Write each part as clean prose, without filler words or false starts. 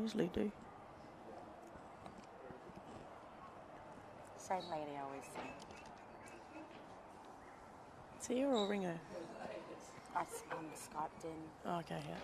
usually do. Same lady I always see. Sia or Ringo? I'm Skyped in. Oh, okay, yeah.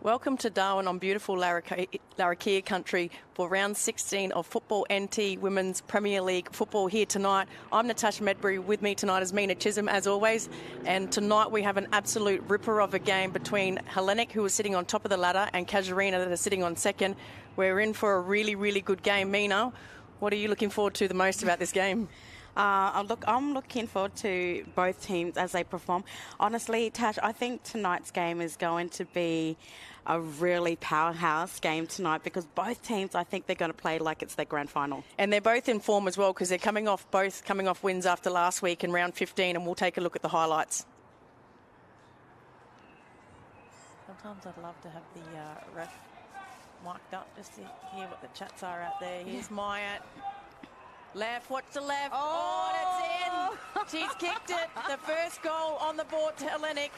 Welcome to Darwin on beautiful Larrakia country for round 16 of Football NT Women's Premier League football here tonight. I'm Natasha Medbury. With me tonight is Mina Chisholm, as always. And tonight we have an absolute ripper of a game between Hellenic, who is sitting on top of the ladder, and Casuarina, that are sitting on second. We're in for a really, really good game. Mina, what are you looking forward to the most about this game? Look, I'm looking forward to both teams as they perform. Honestly, Tash, I think tonight's game is going to be a really powerhouse game tonight because both teams, I think they're going to play like it's their grand final. And they're both in form as well because they're both coming off wins after last week in round 15, and we'll take a look at the highlights. Sometimes I'd love to have the ref mic'd up just to hear what the chats are out there. Here's Maya. Left, watch the left. Oh, that's in. She's kicked it. The first goal on the board to Hellenic.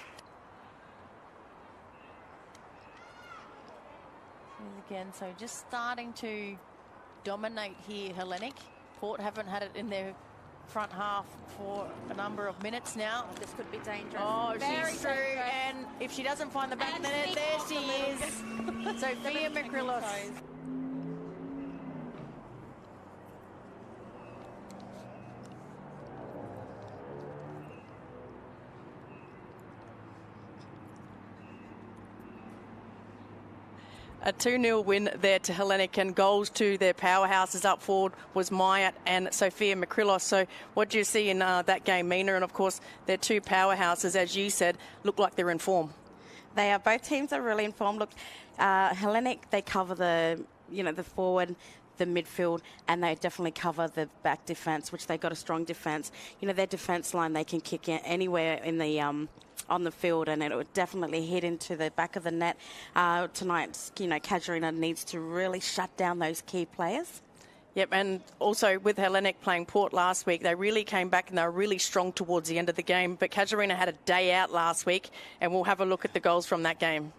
Again, so just starting to dominate here, Hellenic. Port haven't had it in their front half for a number of minutes now. This could be dangerous. Oh, she's through, and if she doesn't find the back of the net, there she is. Sophia Mikrilos. A 2-0 win there to Hellenic, and goals to their powerhouses up forward was Myatt and Sophia Mikrilos. So what do you see in that game, Mina? And, of course, their two powerhouses, as you said, look like they're in form. They are. Both teams are really in form. Look, Hellenic, they cover the forward, the midfield, and they definitely cover the back defence, which they've got a strong defence. Their defence line, they can kick in anywhere in the on the field, and it would definitely hit into the back of the net. Tonight, Casuarina needs to really shut down those key players. Yep, and also with Hellenic playing Port last week, they really came back and they were really strong towards the end of the game. But Casuarina had a day out last week, and we'll have a look at the goals from that game.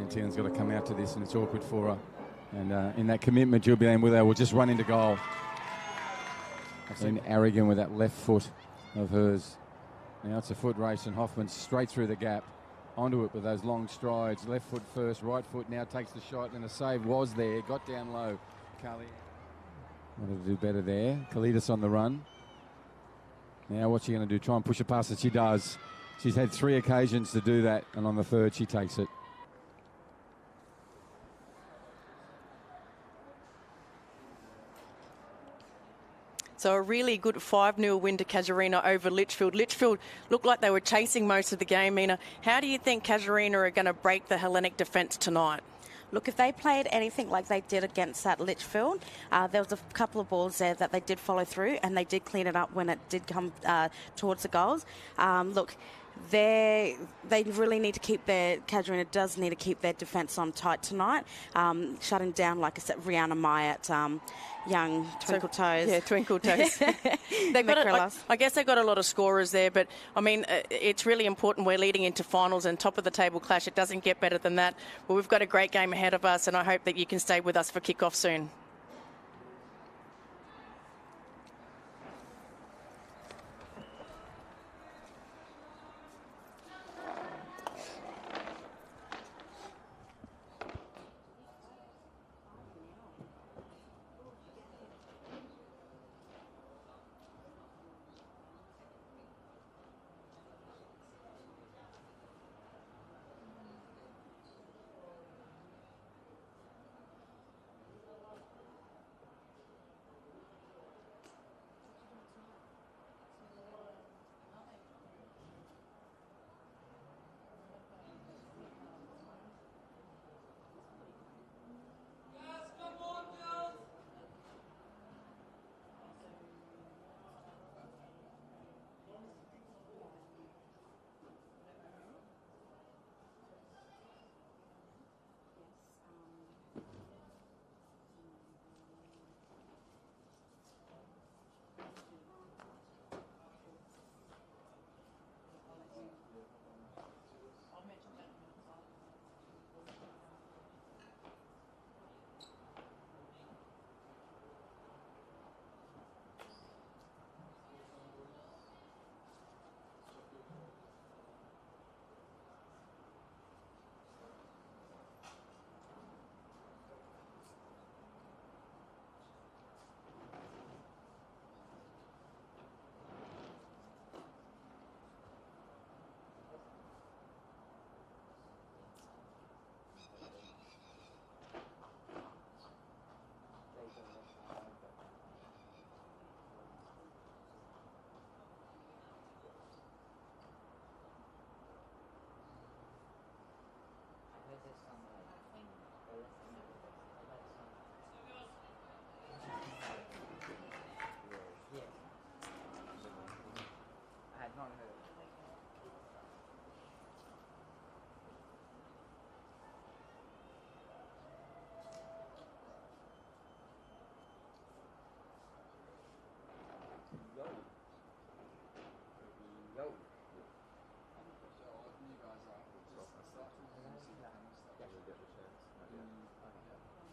Tian's got to come out to this, and it's awkward for her. And in that commitment, Jubilee with her will just run into goal. I've seen arrogant with that left foot of hers. Now it's a foot race, and Hoffman's straight through the gap. onto it with those long strides. Left foot first, right foot now takes the shot, and the save was there. Got down low. Carly wanted to do better there. Kalidas on the run. Now what's she going to do? Try and push it past it. She does. She's had 3 occasions to do that, and on the third she takes it. So a really good 5-0 win to Casuarina over Litchfield. Litchfield looked like they were chasing most of the game, Mina. How do you think Casuarina are going to break the Hellenic defence tonight? Look, if they played anything like they did against that Litchfield, there was a couple of balls there that they did follow through, and they did clean it up when it did come towards the goals. Look, they really need to keep Casuarina does need to keep their defence on tight tonight, shutting down, like I said, Rihanna Myatt, young Twinkle Toes. Yeah, Twinkle Toes. I guess they've got a lot of scorers there, but I mean, it's really important. We're leading into finals and top of the table clash. It doesn't get better than that. Well, we've got a great game ahead of us, and I hope that you can stay with us for kickoff soon.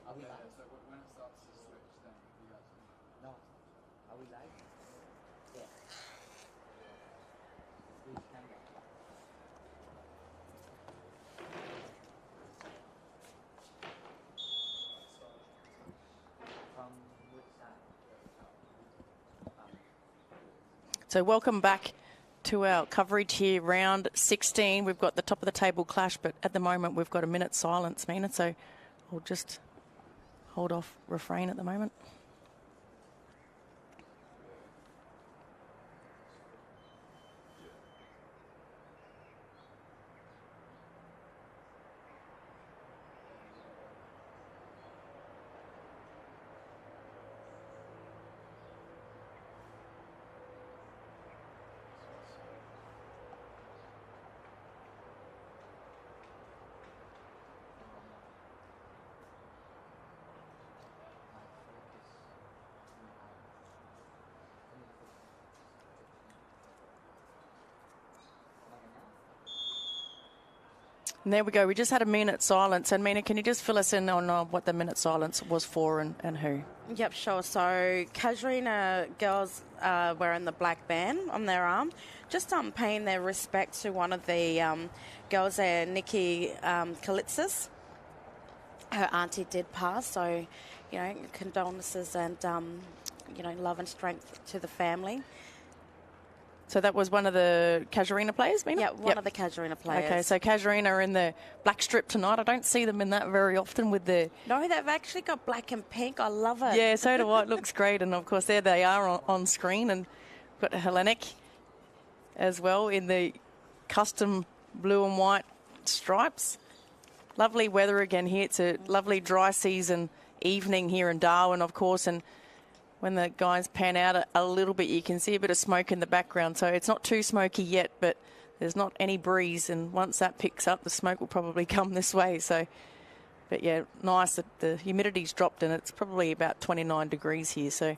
Are we live? So when it starts to switch, then you guys can... No. Are we live? Yeah. Please stand up. From which side? So welcome back to our coverage here, round 16. We've got the top of the table clash, but at the moment we've got a minute's silence, Mina, so we'll just hold off refrain at the moment. And there we go. We just had a minute silence. And Mina, can you just fill us in on what the minute silence was for and who? Yep, sure. So Casuarina girls wearing the black band on their arm, just paying their respect to one of the girls there, Nikki Kalitzis. Her auntie did pass, so, you know, condolences and, you know, love and strength to the family. So that was one of the Casuarina players, Mina? Yeah, one of the Casuarina players. Okay, so Casuarina are in the black strip tonight. I don't see them in that very often with the... No, they've actually got black and pink. I love it. Yeah, so do I. It looks great. And, of course, there they are on screen. And we've got Hellenic as well in the custom blue and white stripes. Lovely weather again here. It's a lovely dry season evening here in Darwin, of course, and when the guys pan out a little bit, you can see a bit of smoke in the background. So it's not too smoky yet, but there's not any breeze. And once that picks up, the smoke will probably come this way. So, but yeah, nice that the humidity's dropped and it's probably about 29 degrees here. So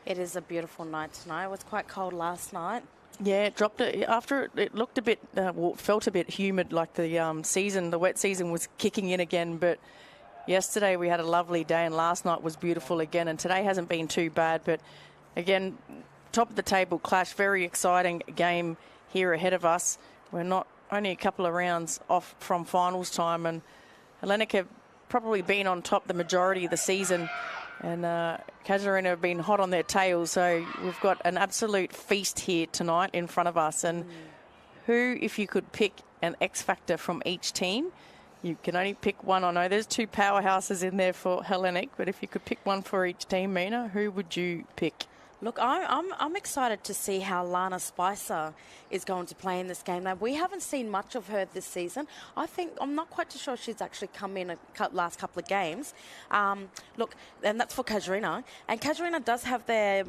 it is a beautiful night tonight. It was quite cold last night. Yeah, it dropped it after it looked a bit, felt a bit humid, like the wet season was kicking in again. But yesterday we had a lovely day and last night was beautiful again. And today hasn't been too bad. But again, top of the table clash, very exciting game here ahead of us. We're not only a couple of rounds off from finals time. And Hellenic have probably been on top the majority of the season. And Casuarina have been hot on their tails, so we've got an absolute feast here tonight in front of us. And who, if you could pick an X factor from each team, you can only pick one. I know there's two powerhouses in there for Hellenic, but if you could pick one for each team, Mina, who would you pick? Look, I'm excited to see how Lana Spicer is going to play in this game. Now, we haven't seen much of her this season. I'm not quite too sure she's actually come in last couple of games. Look, and that's for Casuarina. And Casuarina does have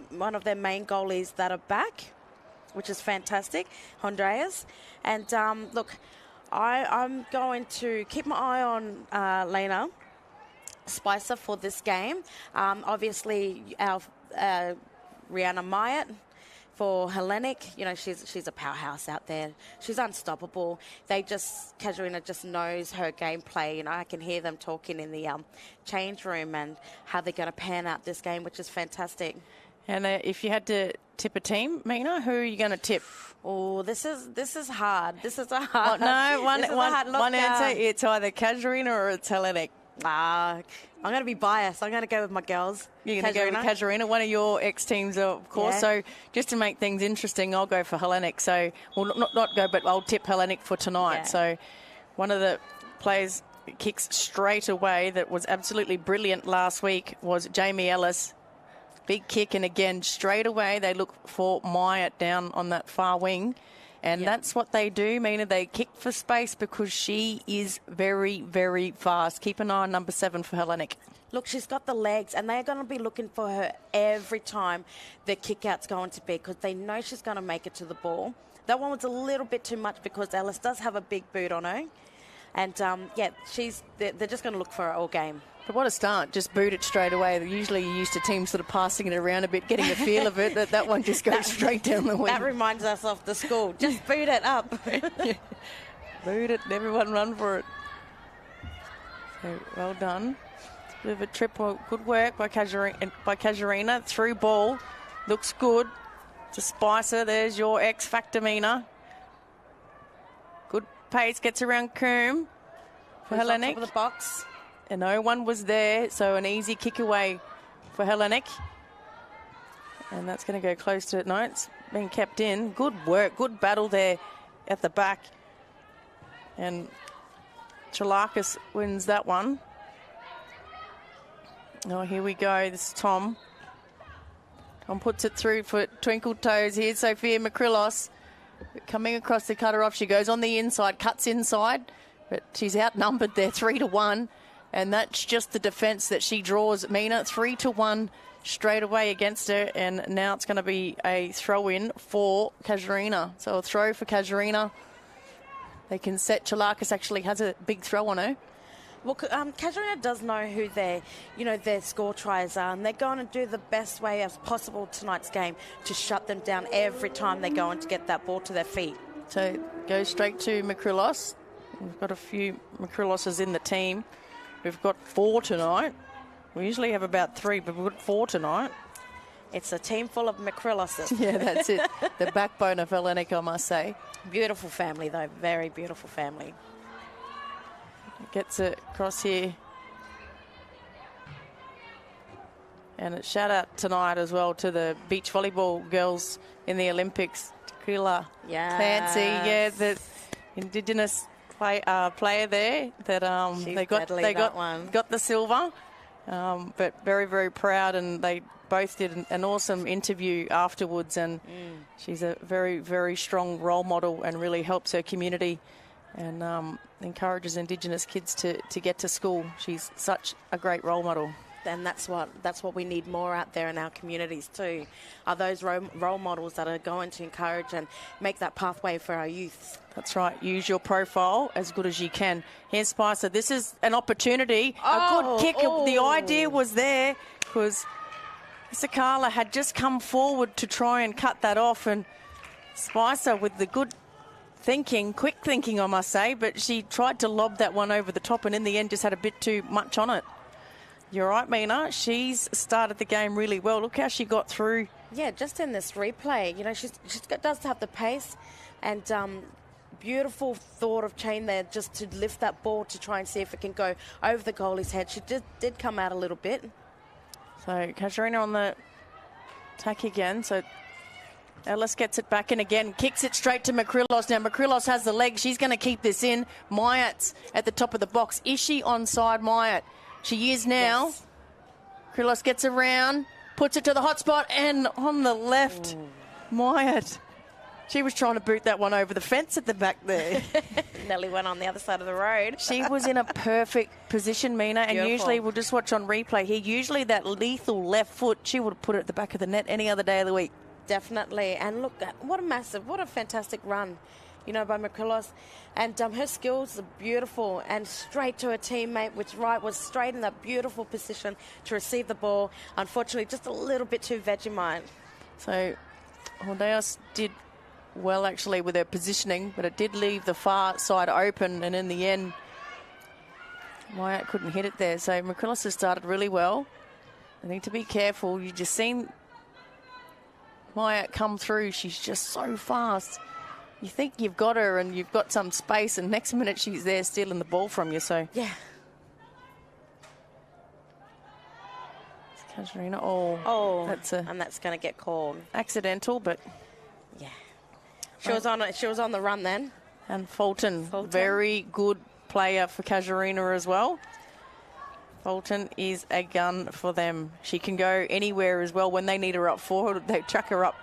one of their main goalies that are back, which is fantastic, Honduras. And look, I'm going to keep my eye on Lana Spicer for this game. Obviously, our Rihanna Myatt for Hellenic, you know, she's a powerhouse out there. She's unstoppable. Casuarina just knows her gameplay. You know, I can hear them talking in the change room and how they're going to pan out this game, which is fantastic. And if you had to tip a team, Mina, who are you going to tip? Oh, this is hard. This is a hard. One answer. It's either Casuarina or it's Hellenic. I'm going to be biased. I'm going to go with my girls. You're going to go with Casuarina, one of your ex-teams, of course. Yeah. So just to make things interesting, I'll go for Hellenic. So, well, not go, but I'll tip Hellenic for tonight. Yeah. So one of the players kicks straight away that was absolutely brilliant last week was Jamie Ellis. Big kick, and again, straight away they look for Myatt down on that far wing. And that's what they do, Mina. They kick for space because she is very, very fast. Keep an eye on number 7 for Hellenic. Look, she's got the legs, and they're going to be looking for her every time the kick-out's going to be because they know she's going to make it to the ball. That one was a little bit too much because Ellis does have a big boot on her. And, they're just going to look for her all game. But what a start. Just boot it straight away. Usually you're used to teams sort of passing it around a bit, getting the feel of it. That one just goes straight down the wing. That reminds us of the school. Just boot it up. Yeah. Boot it and everyone run for it. So, well done. Bit of a trip. Good work by Casuarina. Through ball. Looks good. To Spicer. There's your X factor, Mina. Good pace. Gets around Coombe for Hellenic. Top of the box. And no one was there, so an easy kick away for Hellenic. And that's going to go close to it. No, it's been kept in. Good work, good battle there at the back. And Chalakis wins that one. Oh, here we go. This is Tom. Tom puts it through for Twinkle Toes here. Sophia Makrilos coming across the cutter off. She goes on the inside, cuts inside, but she's outnumbered there 3-1. And that's just the defence that she draws. Mina, 3-1 straight away against her. And now it's going to be a throw-in for Casuarina. So a throw for Casuarina. They can set. Chalakis actually has a big throw on her. Well, Casuarina does know who their score tries are, and they're going to do the best way as possible tonight's game to shut them down every time they're going to get that ball to their feet. So goes straight to Makrilos. We've got a few Macriloses in the team. We've got 4 tonight. We usually have about 3, but we've got 4 tonight. It's a team full of Macriloses. Yeah, that's it. The backbone of Hellenic, I must say. Beautiful family, though. Very beautiful family. Gets it across here. And a shout out tonight as well to the beach volleyball girls in the Olympics. Tequila, Clancy, yeah, the Indigenous player there that they got the silver. But very, very proud, and they both did an awesome interview afterwards, and she's a very, very strong role model and really helps her community and encourages Indigenous kids to get to school. She's such a great role model. And that's what we need more out there in our communities too, are those role models that are going to encourage and make that pathway for our youth. That's right. Use your profile as good as you can. Here's Spicer. This is an opportunity. A good kick. The idea was there because Sakala had just come forward to try and cut that off, and Spicer with the good thinking, quick thinking, I must say, but she tried to lob that one over the top and in the end just had a bit too much on it. You're right, Mina. She's started the game really well. Look how she got through. Yeah, just in this replay, you know, she does have the pace and beautiful thought of chain there just to lift that ball to try and see if it can go over the goalie's head. She did come out a little bit. So Casuarina on the attack again. So Ellis gets it back in again, kicks it straight to Macrillos. Now Macrillos has the leg. She's going to keep this in. Myatt's at the top of the box. Is she onside, Myatt? She is now. Yes. Macrillos gets around, puts it to the hot spot, and on the left, Myatt. She was trying to boot that one over the fence at the back there. Nelly went on the other side of the road. She was in a perfect position, Mina, and Beautiful. Usually we'll just watch on replay here. Usually that lethal left foot, she would have put it at the back of the net any other day of the week. Definitely. And look, what a fantastic run, you know, by Macrillos. And her skills are beautiful, and straight to her teammate, which was straight in that beautiful position to receive the ball. Unfortunately, just a little bit too Vegemite. So Hondeos did well, actually, with her positioning, but it did leave the far side open, and in the end, Myatt couldn't hit it there. So Macrillos has started really well. They need to be careful. You've just seen Myatt come through. She's just so fast. You think you've got her and you've got some space, and next minute she's there stealing the ball from you. So yeah. Casuarina. And that's going to get called accidental, but yeah, she was on the run then. And Fulton, very good player for Casuarina as well. Fulton is a gun for them. She can go anywhere as well. When they need her up forward, they chuck her up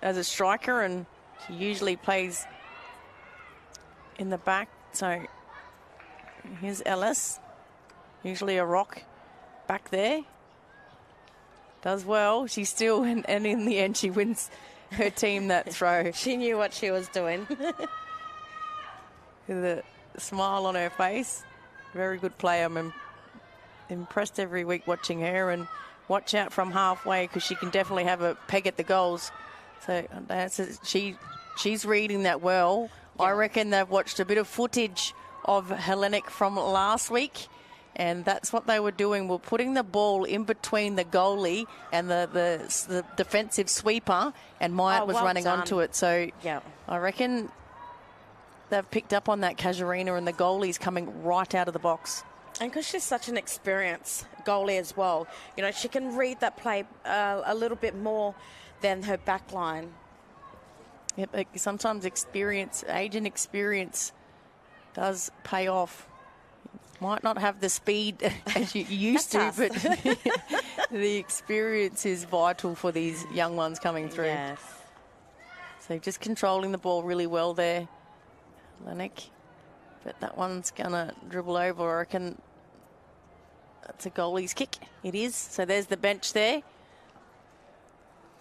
as a striker, and she usually plays in the back. So here's Ellis, usually a rock back there. Does well. She's still, and in the end, she wins her team that throw. She knew what she was doing. With a smile on her face. Very good player. I'm impressed every week watching her, and watch out from halfway because she can definitely have a peg at the goals. So she's reading that well. Yeah. I reckon they've watched a bit of footage of Hellenic from last week, and that's what they were doing. We're putting the ball in between the goalie and the defensive sweeper, and Myatt was running onto it. So yeah, I reckon they've picked up on that, Casuarina, and the goalie's coming right out of the box. And because she's such an experienced goalie as well, you know, she can read that play a little bit more than her back line. Yep, sometimes age and experience does pay off. Might not have the speed as you used to, but the experience is vital for these young ones coming through. Yes. So just controlling the ball really well there, Hellenic. But that one's going to dribble over. I reckon that's a goalie's kick. It is. So there's the bench there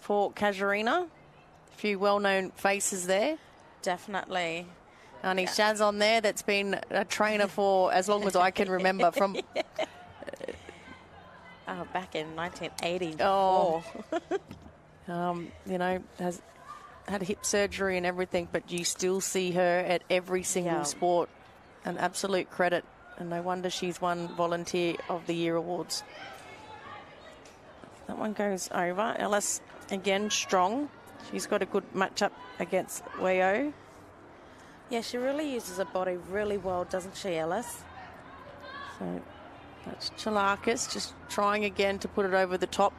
for Casuarina. A few well-known faces there. Definitely. Auntie Shaz on there, that's been a trainer for as long as I can remember. From back in 1980. Oh. You know, has had hip surgery and everything, but you still see her at every single sport. an absolute credit. And no wonder she's won Volunteer of the Year awards. That one goes over. Ellis, again, strong. She's got a good matchup against Weo. Yeah, she really uses her body really well, doesn't she, Ellis? So that's Chalakis just trying again to put it over the top.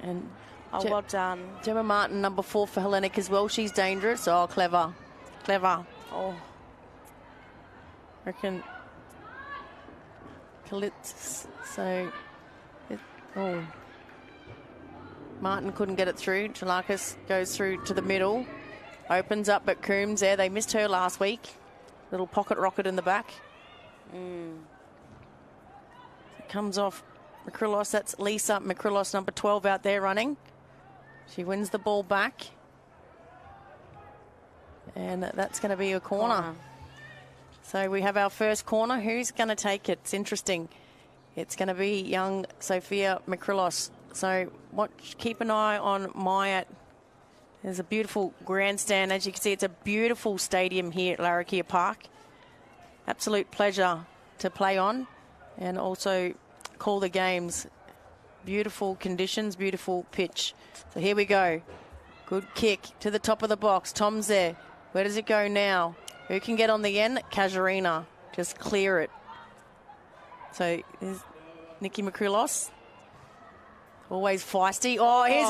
And well done. Gemma Martin, number 4 for Hellenic as well. She's dangerous. Oh, clever. Clever. Oh. Reckon Kalitz. So, Martin couldn't get it through. Chalakis goes through to the middle. Opens up, but Coombs there. They missed her last week. Little pocket rocket in the back. It comes off Makrilos. That's Lisa Makrilos, number 12, out there running. She wins the ball back. And that's going to be a corner. So we have our first corner. Who's going to take it? It's interesting. It's going to be young Sophia Makrilos. So keep an eye on Myatt. There's a beautiful grandstand. As you can see, it's a beautiful stadium here at Larrakia Park. Absolute pleasure to play on and also call the games. Beautiful conditions, beautiful pitch. So here we go. Good kick to the top of the box. Tom's there. Where does it go now? Who can get on the end? Casuarina. Just clear it. So here's Nikki Makrilos. Always feisty. Oh, here's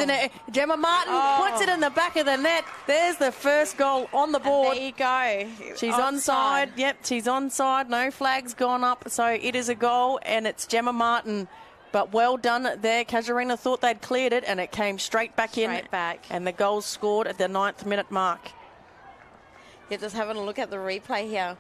Gemma Martin puts it in the back of the net. There's the first goal on the board. And there you go. She's onside. Yep, she's onside. No flag's gone up. So it is a goal, and it's Gemma Martin. But well done there. Casuarina thought they'd cleared it, and it came straight back in. Straight back. And the goal scored at the 9th minute mark. You're just having a look at the replay here.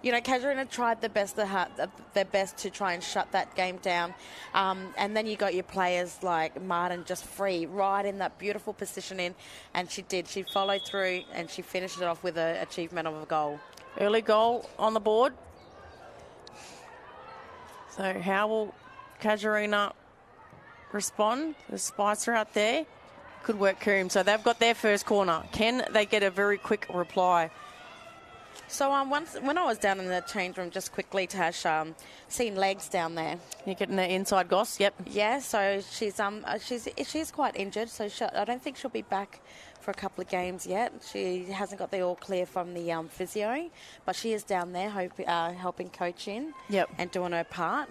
You know, Casuarina tried their best to try and shut that game down. And then you got your players like Martin just free, right in that beautiful positioning. And she did. She followed through and she finished it off with an achievement of a goal. Early goal on the board. So how will Casuarina respond? The Spicer out there. Good work, Coombe. So they've got their first corner. Can they get a very quick reply? So when I was down in the change room, just quickly, Tash, seen legs down there. You're getting the inside goss, yep. Yeah, so she's quite injured, so I don't think she'll be back for a couple of games yet. She hasn't got the all clear from the physio, but she is down there helping coach in and doing her part,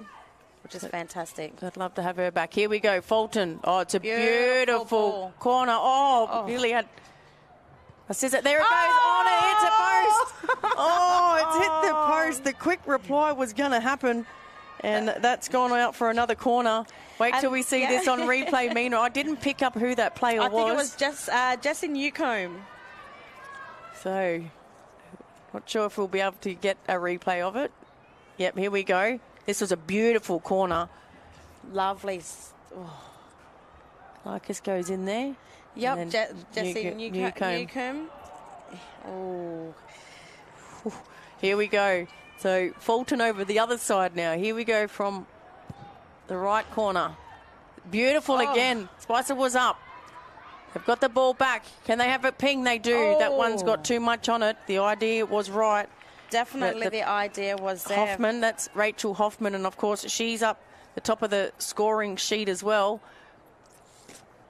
which is fantastic. I'd love to have her back. Here we go, Fulton. Oh, it's a beautiful corner. Oh, nearly had... There it goes. Oh, it hits a post. Oh, it's hit the post. The quick reply was going to happen. And that's gone out for another corner. Wait till we see this on replay, Mina. I didn't pick up who that player was. I think it was Jessie Newcombe. So, not sure if we'll be able to get a replay of it. Yep, here we go. This was a beautiful corner. Lovely. Marcus goes in there. Yep, Jessie Newcombe. Oh. Here we go. So Fulton over the other side now. Here we go from the right corner. Beautiful again. Spicer was up. They've got the ball back. Can they have it ping? They do. That one's got too much on it. The idea was right. Definitely the idea was there. Hoffman, that's Rachel Hoffman. And, of course, she's up the top of the scoring sheet as well.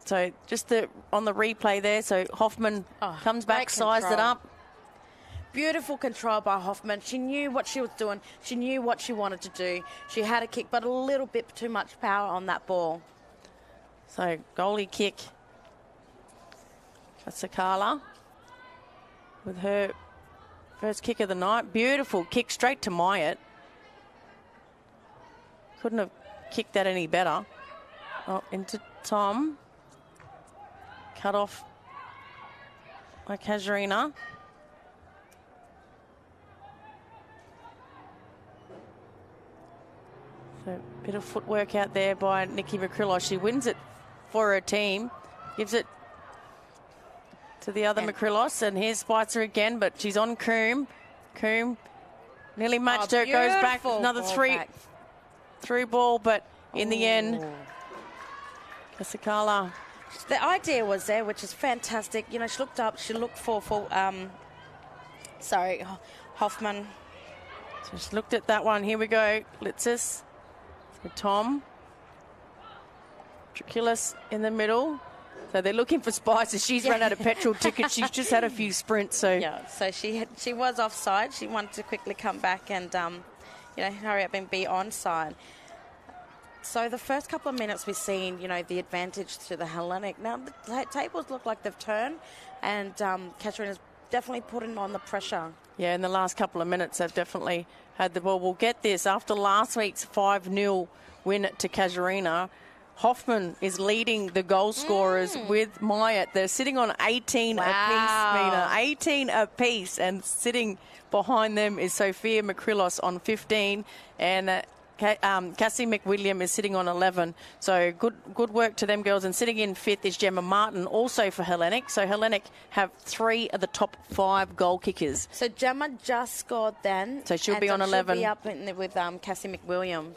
So just on the replay there. So Hoffman comes back, sized it up. Beautiful control by Hoffman. She knew what she was doing. She knew what she wanted to do. She had a kick, but a little bit too much power on that ball. So goalie kick. Sakala with her first kick of the night. Beautiful kick straight to Myatt. Couldn't have kicked that any better. Oh, into Tom. Cut off by Casuarina. So a bit of footwork out there by Nikki Makrilos. She wins it for her team. Gives it to the other Makrilos. And here's Spicer again, but she's on Coombe. Coombe nearly matched her. It goes back. Another through ball, but in the end, Kasakala. The idea was there, which is fantastic. You know, she looked up. She looked for Sorry, Hoffman. Just looked at that one. Here we go. Litzis for Tom. Trachilis in the middle. So they're looking for Spicer. She's run out of petrol tickets. She's just had a few sprints. So yeah, so she was offside. She wanted to quickly come back and hurry up and be onside. So the first couple of minutes we've seen, the advantage to the Hellenic. Now the tables look like they've turned, and Casuarina's definitely putting on the pressure. Yeah, in the last couple of minutes they've definitely had the ball. We'll get this after last week's 5-0 win to Casuarina. Hoffman is leading the goal scorers with Myatt. They're sitting on 18 apiece, Mina. 18 apiece. And sitting behind them is Sophia Makrilos on 15. And Cassie McWilliam is sitting on 11. So good work to them girls. And sitting in 5th is Gemma Martin, also for Hellenic. So Hellenic have 3 of the top 5 goal kickers. So Gemma just scored then. So she'll be on 11. She'll be up with Cassie McWilliam.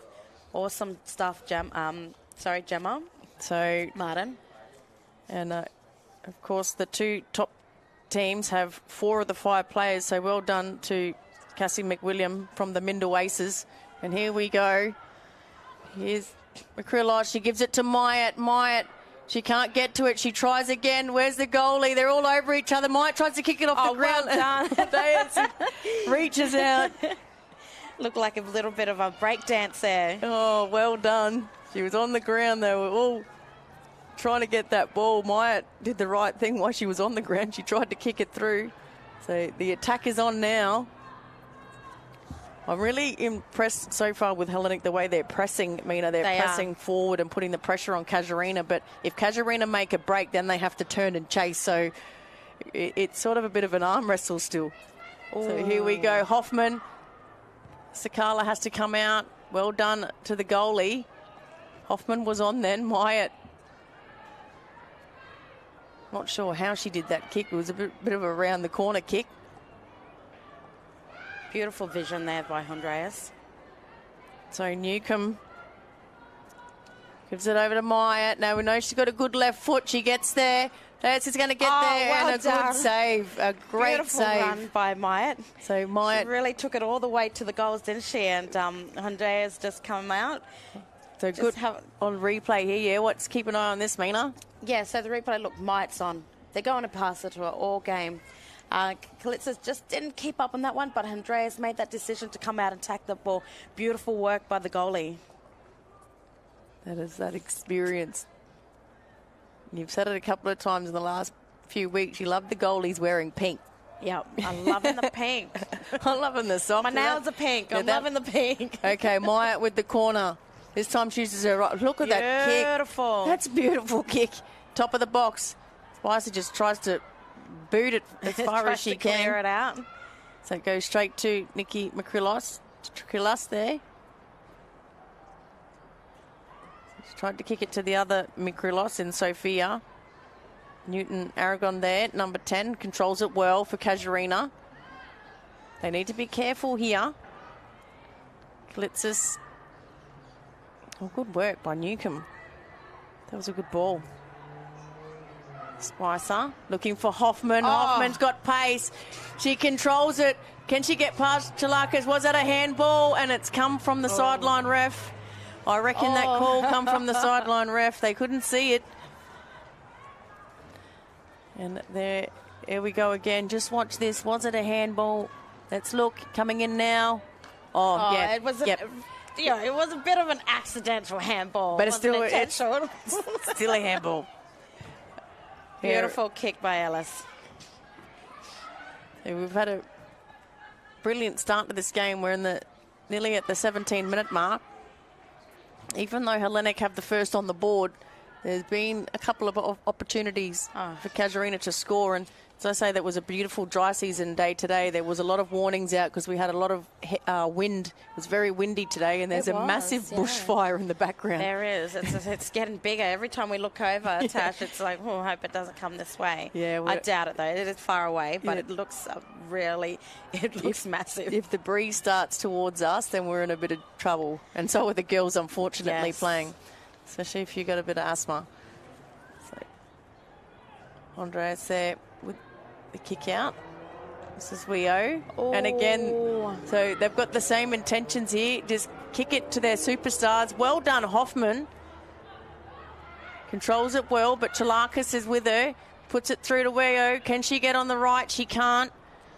Awesome stuff, Gemma. So Martin. And, of course, the 2 top teams have 4 of the 5 players. So well done to Cassie McWilliam from the Mindle Aces. And here we go. Here's Makrilos. She gives it to Myatt. Myatt, she can't get to it. She tries again. Where's the goalie? They're all over each other. Myatt tries to kick it off the ground. Well done. Reaches out. Looked like a little bit of a break dance there. Oh, well done. She was on the ground. They were all trying to get that ball. Myatt did the right thing while she was on the ground. She tried to kick it through. So the attack is on now. I'm really impressed so far with Hellenic, the way they're pressing, Mina. They're pressing forward and putting the pressure on Casuarina. But if Casuarina make a break, then they have to turn and chase. So it's sort of a bit of an arm wrestle still. Ooh. So here we go. Hoffman. Sakala has to come out. Well done to the goalie. Hoffman was on then. Myatt. Not sure how she did that kick. It was a bit of a round the corner kick. Beautiful vision there by Andreas. So Newcomb gives it over to Myatt. Now we know she's got a good left foot. She gets there. She's going to get there. Well and a good save. A great Beautiful save. Run by Myatt. So Myatt she really took it all the way to the goals, didn't she? And Andreas just come out. So just good on replay here. Yeah, let's keep an eye on this, Mina. Yeah, so the replay, look, Myatt's on. They're going to pass it to her all game. Kalitzis just didn't keep up on that one, but Andreas made that decision to come out and tack the ball. Beautiful work by the goalie. That is that experience. You've said it a couple of times in the last few weeks. You love the goalies wearing pink. Yep, I'm loving the pink. I'm loving the sock. My nails are pink. I'm loving the pink. Okay, Myatt with the corner. This time she uses her right. Look at that kick. Beautiful. That's a beautiful kick. Top of the box. Spicer just tries to boot it as far as she can. Clear it out. So it goes straight to Nikki Makrilos. Makrilos there. She tried to kick it to the other Makrilos in Sophia. Newton Aragon there, number 10, controls it well for Casuarina. They need to be careful here. Kalitzis. Oh, good work by Newcomb. That was a good ball. Spicer looking for Hoffman. Hoffman's got pace. She controls it. Can she get past Chalakas? Was that a handball? And it's come from the sideline ref. I reckon that call come from the sideline ref. They couldn't see it. And there we go again. Just watch this. Was it a handball? Let's look. Coming in now. Yeah. It was it was a bit of an accidental handball. But it's still a handball. Beautiful kick by Ellis. We've had a brilliant start to this game. We're nearly at the 17-minute mark. Even though Hellenic have the first on the board, there's been a couple of opportunities for Casuarina to score. And as I say, that was a beautiful dry season day today. There was a lot of warnings out because we had a lot of wind. It was very windy today, and there's a massive bushfire in the background. There is. It's getting bigger. Every time we look over, Tash, it's like, I hope it doesn't come this way. Yeah, I doubt it, though. It is far away, but it looks massive. If the breeze starts towards us, then we're in a bit of trouble. And so are the girls, unfortunately, playing. Especially if you've got a bit of asthma. So, Andreas there with the kick out. This is Weo. And again, so they've got the same intentions here. Just kick it to their superstars. Well done, Hoffman. Controls it well, but Chalakis is with her. Puts it through to Weo. Can she get on the right? She can't.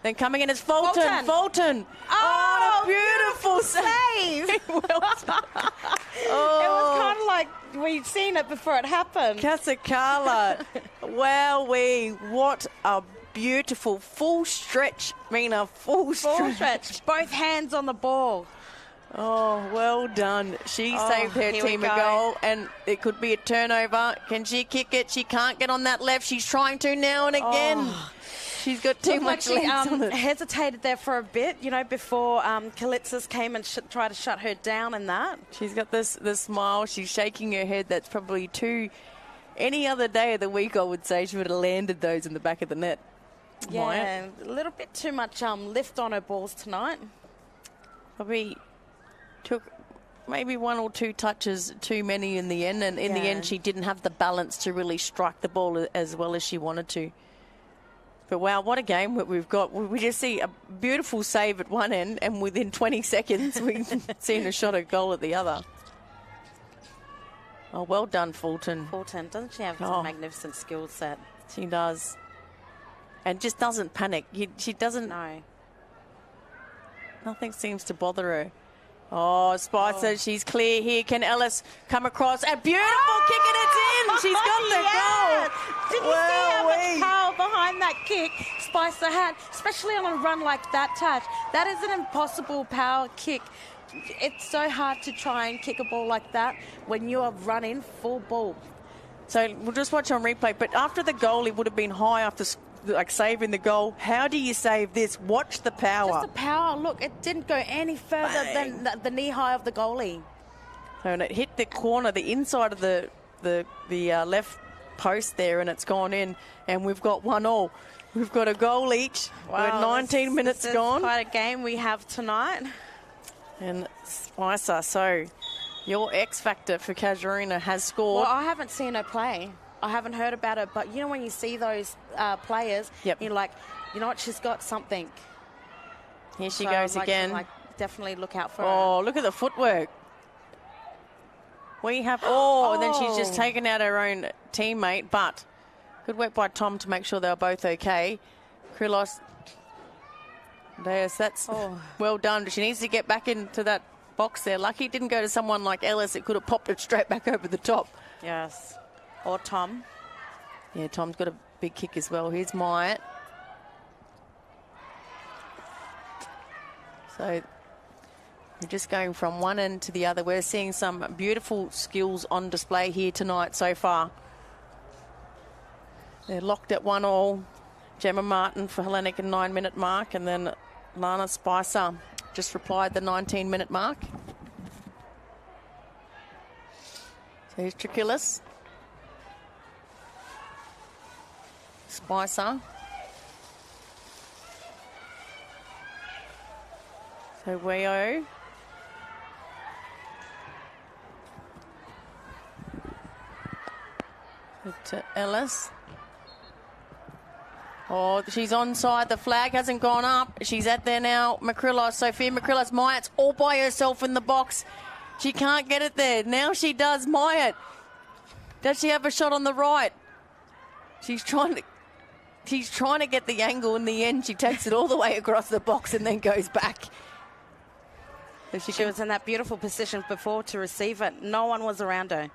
Then coming in is Fulton. Fulton. Oh, beautiful save. Well done. Oh. It was kind of like we'd seen it before it happened. Casacala. Wowee. What a beautiful full stretch. Mina, full stretch. Both hands on the ball. Oh, well done. She saved her team a goal, and it could be a turnover. Can she kick it? She can't get on that left. She's trying to now and again. She's got too much length on it. Hesitated there for a bit, you know, before Kalitzis came and tried to shut her down in that. She's got this smile. She's shaking her head. That's probably any other day of the week, I would say, she would have landed those in the back of the net. Yeah, a little bit too much lift on her balls tonight. Probably took maybe one or two touches too many in the end, and in the end she didn't have the balance to really strike the ball as well as she wanted to. But wow, what a game we've got. We just see a beautiful save at one end, and within 20 seconds we've seen a shot at goal at the other. Oh, well done, Fulton. Fulton, doesn't she have a magnificent skill set? She does. And just doesn't panic. She doesn't... No. Nothing seems to bother her. Oh, Spicer, she's clear here. Can Ellis come across? A beautiful kick, and it's in. She's got the goal. Did you see how much power behind that kick Spicer had, especially on a run like that touch? That is an impossible power kick. It's so hard to try and kick a ball like that when you are running full ball. So we'll just watch on replay. But after the goal, it would have been high after saving the goal. How do you save this? Watch the power. Just the power. Look, it didn't go any further than the knee high of the goalie. So and it hit the corner, the inside of the left post there, and it's gone in. And we've got 1-1. We've got a goal each. Wow, we're 19 minutes this gone. Is quite a game we have tonight. And Spicer, so your X factor for Casuarina has scored. Well, I haven't seen her play. I haven't heard about it, but you know when you see those players, you're like, you know what, she's got something. Here she goes again. Definitely look out for her. Oh, look at the footwork. We have, and then she's just taken out her own teammate, but good work by Tom to make sure they were both okay. Krilos, that's well done. She needs to get back into that box there. Lucky it didn't go to someone like Ellis. It could have popped it straight back over the top. Yes. Or Tom. Yeah, Tom's got a big kick as well. Here's Myatt. So we're just going from one end to the other. We're seeing some beautiful skills on display here tonight so far. They're locked at 1-1. Gemma Martin for Hellenic at 9-minute mark, and then Lana Spicer just replied the 19-minute mark. So here's Triculis. Spicer. So Weo. To Ellis. Oh, she's onside. The flag hasn't gone up. She's at there now. Makrilos, Sophia Makrilos. Myatt's all by herself in the box. She can't get it there. Now she does. Myatt. Does she have a shot on the right? She's trying to get the angle. In the end, she takes it all the way across the box and then goes back. She was in that beautiful position before to receive it. No one was around her.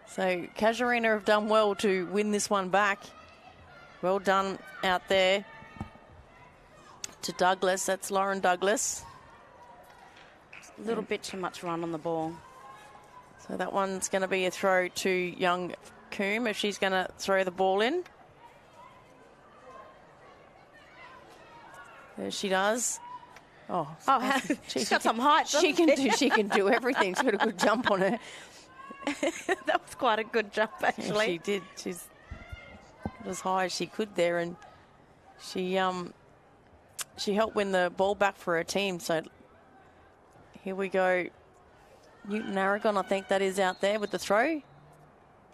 So Casuarina have done well to win this one back. Well done out there to Douglas. That's Lauren Douglas. A little bit too much run on the ball. So that one's going to be a throw to young Coombe if she's going to throw the ball in. There she does. She's got some height. She can do everything. She's got a good jump on her. That was quite a good jump, actually. Yeah, she did. She's as high as she could there, and she helped win the ball back for her team. So here we go. Newton Aragon, I think that is out there with the throw.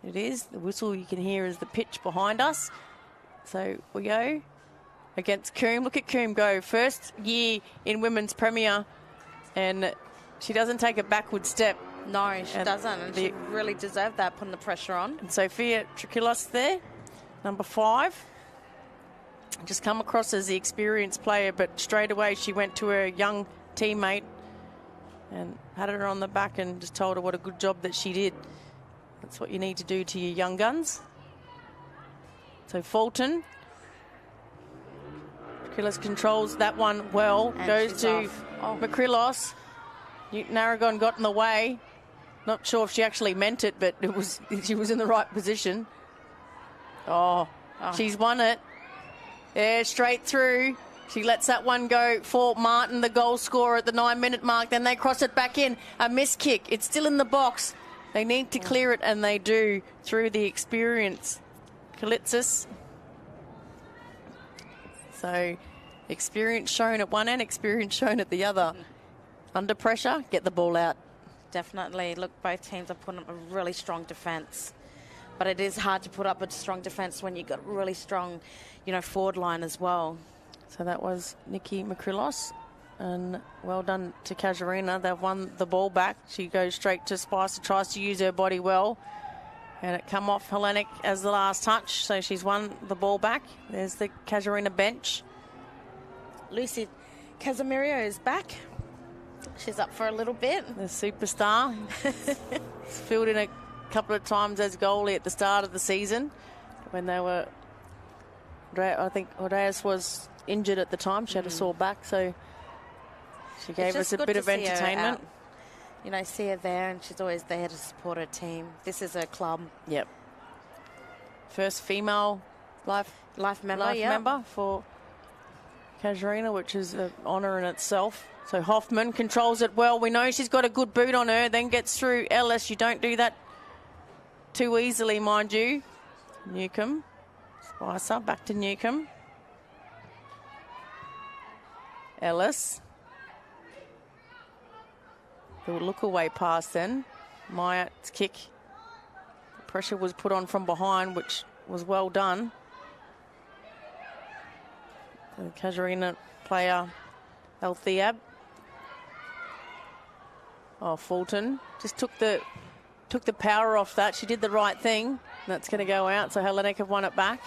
It is. The whistle you can hear is the pitch behind us. So we go. against Coombe. Look at Coombe go. First year in Women's Premier, and she doesn't take a backward step. No, she doesn't, and she really deserved that, putting the pressure on. And Sophia Trikilos there, number 5. Just come across as the experienced player, but straight away she went to her young teammate and patted her on the back and just told her what a good job that she did. That's what you need to do to your young guns. So Fulton. Trikilos controls that one well. And goes to Makrilos. Newton Aragon got in the way. Not sure if she actually meant it, but she was in the right position. She's won it. Yeah, straight through. She lets that one go for Martin, the goal scorer at the 9-minute mark. Then they cross it back in. A miss kick. It's still in the box. They need to clear it, and they do through the experience. Kalitsis. So experience shown at one end, experience shown at the other. Under pressure, get the ball out. Definitely. Look, both teams are putting up a really strong defence. But it is hard to put up a strong defence when you've got a really strong, forward line as well. So that was Nikki Makrilos. And well done to Casuarina. They've won the ball back. She goes straight to Spicer, tries to use her body well. And it come off Hellenic as the last touch. So she's won the ball back. There's the Casuarina bench. Lucy Casimirio is back. She's up for a little bit. The superstar. Filled in a couple of times as goalie at the start of the season when they were... I think Odeas was injured at the time. She had a sore back, so she gave us a bit of entertainment. See her there, and she's always there to support her team. This is her club. Yep. First female life member for Casuarina, which is an honour in itself. So Hoffman controls it well. We know she's got a good boot on her, then gets through Ellis. You don't do that too easily, mind you. Newcomb. Spicer, back to Newcomb. Ellis. The look-away pass then. Myatt's kick. The pressure was put on from behind, which was well done. The Casuarina player, El Thiab. Fulton just took the power off that. She did the right thing. That's going to go out, so Hellenic have won it back.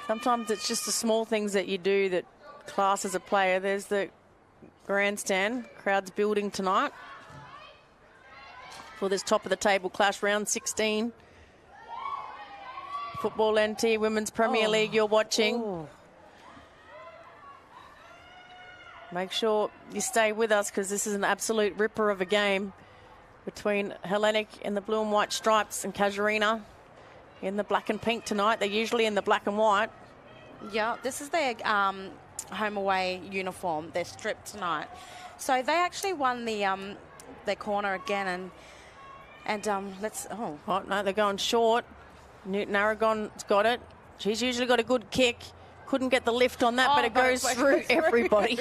Sometimes it's just the small things that you do that class as a player. There's the grandstand. Crowd's building tonight for this top of the table clash, round 16. Football NT Women's Premier League you're watching. Make sure you stay with us because this is an absolute ripper of a game between Hellenic in the blue and white stripes and Casuarina in the black and pink tonight. They're usually in the black and white. Yeah, this is their home away uniform. They're stripped tonight. So they actually won the their corner again, and no, they're going short. Newton Aragon's got it. She's usually got a good kick. Couldn't get the lift on that, but it goes through everybody.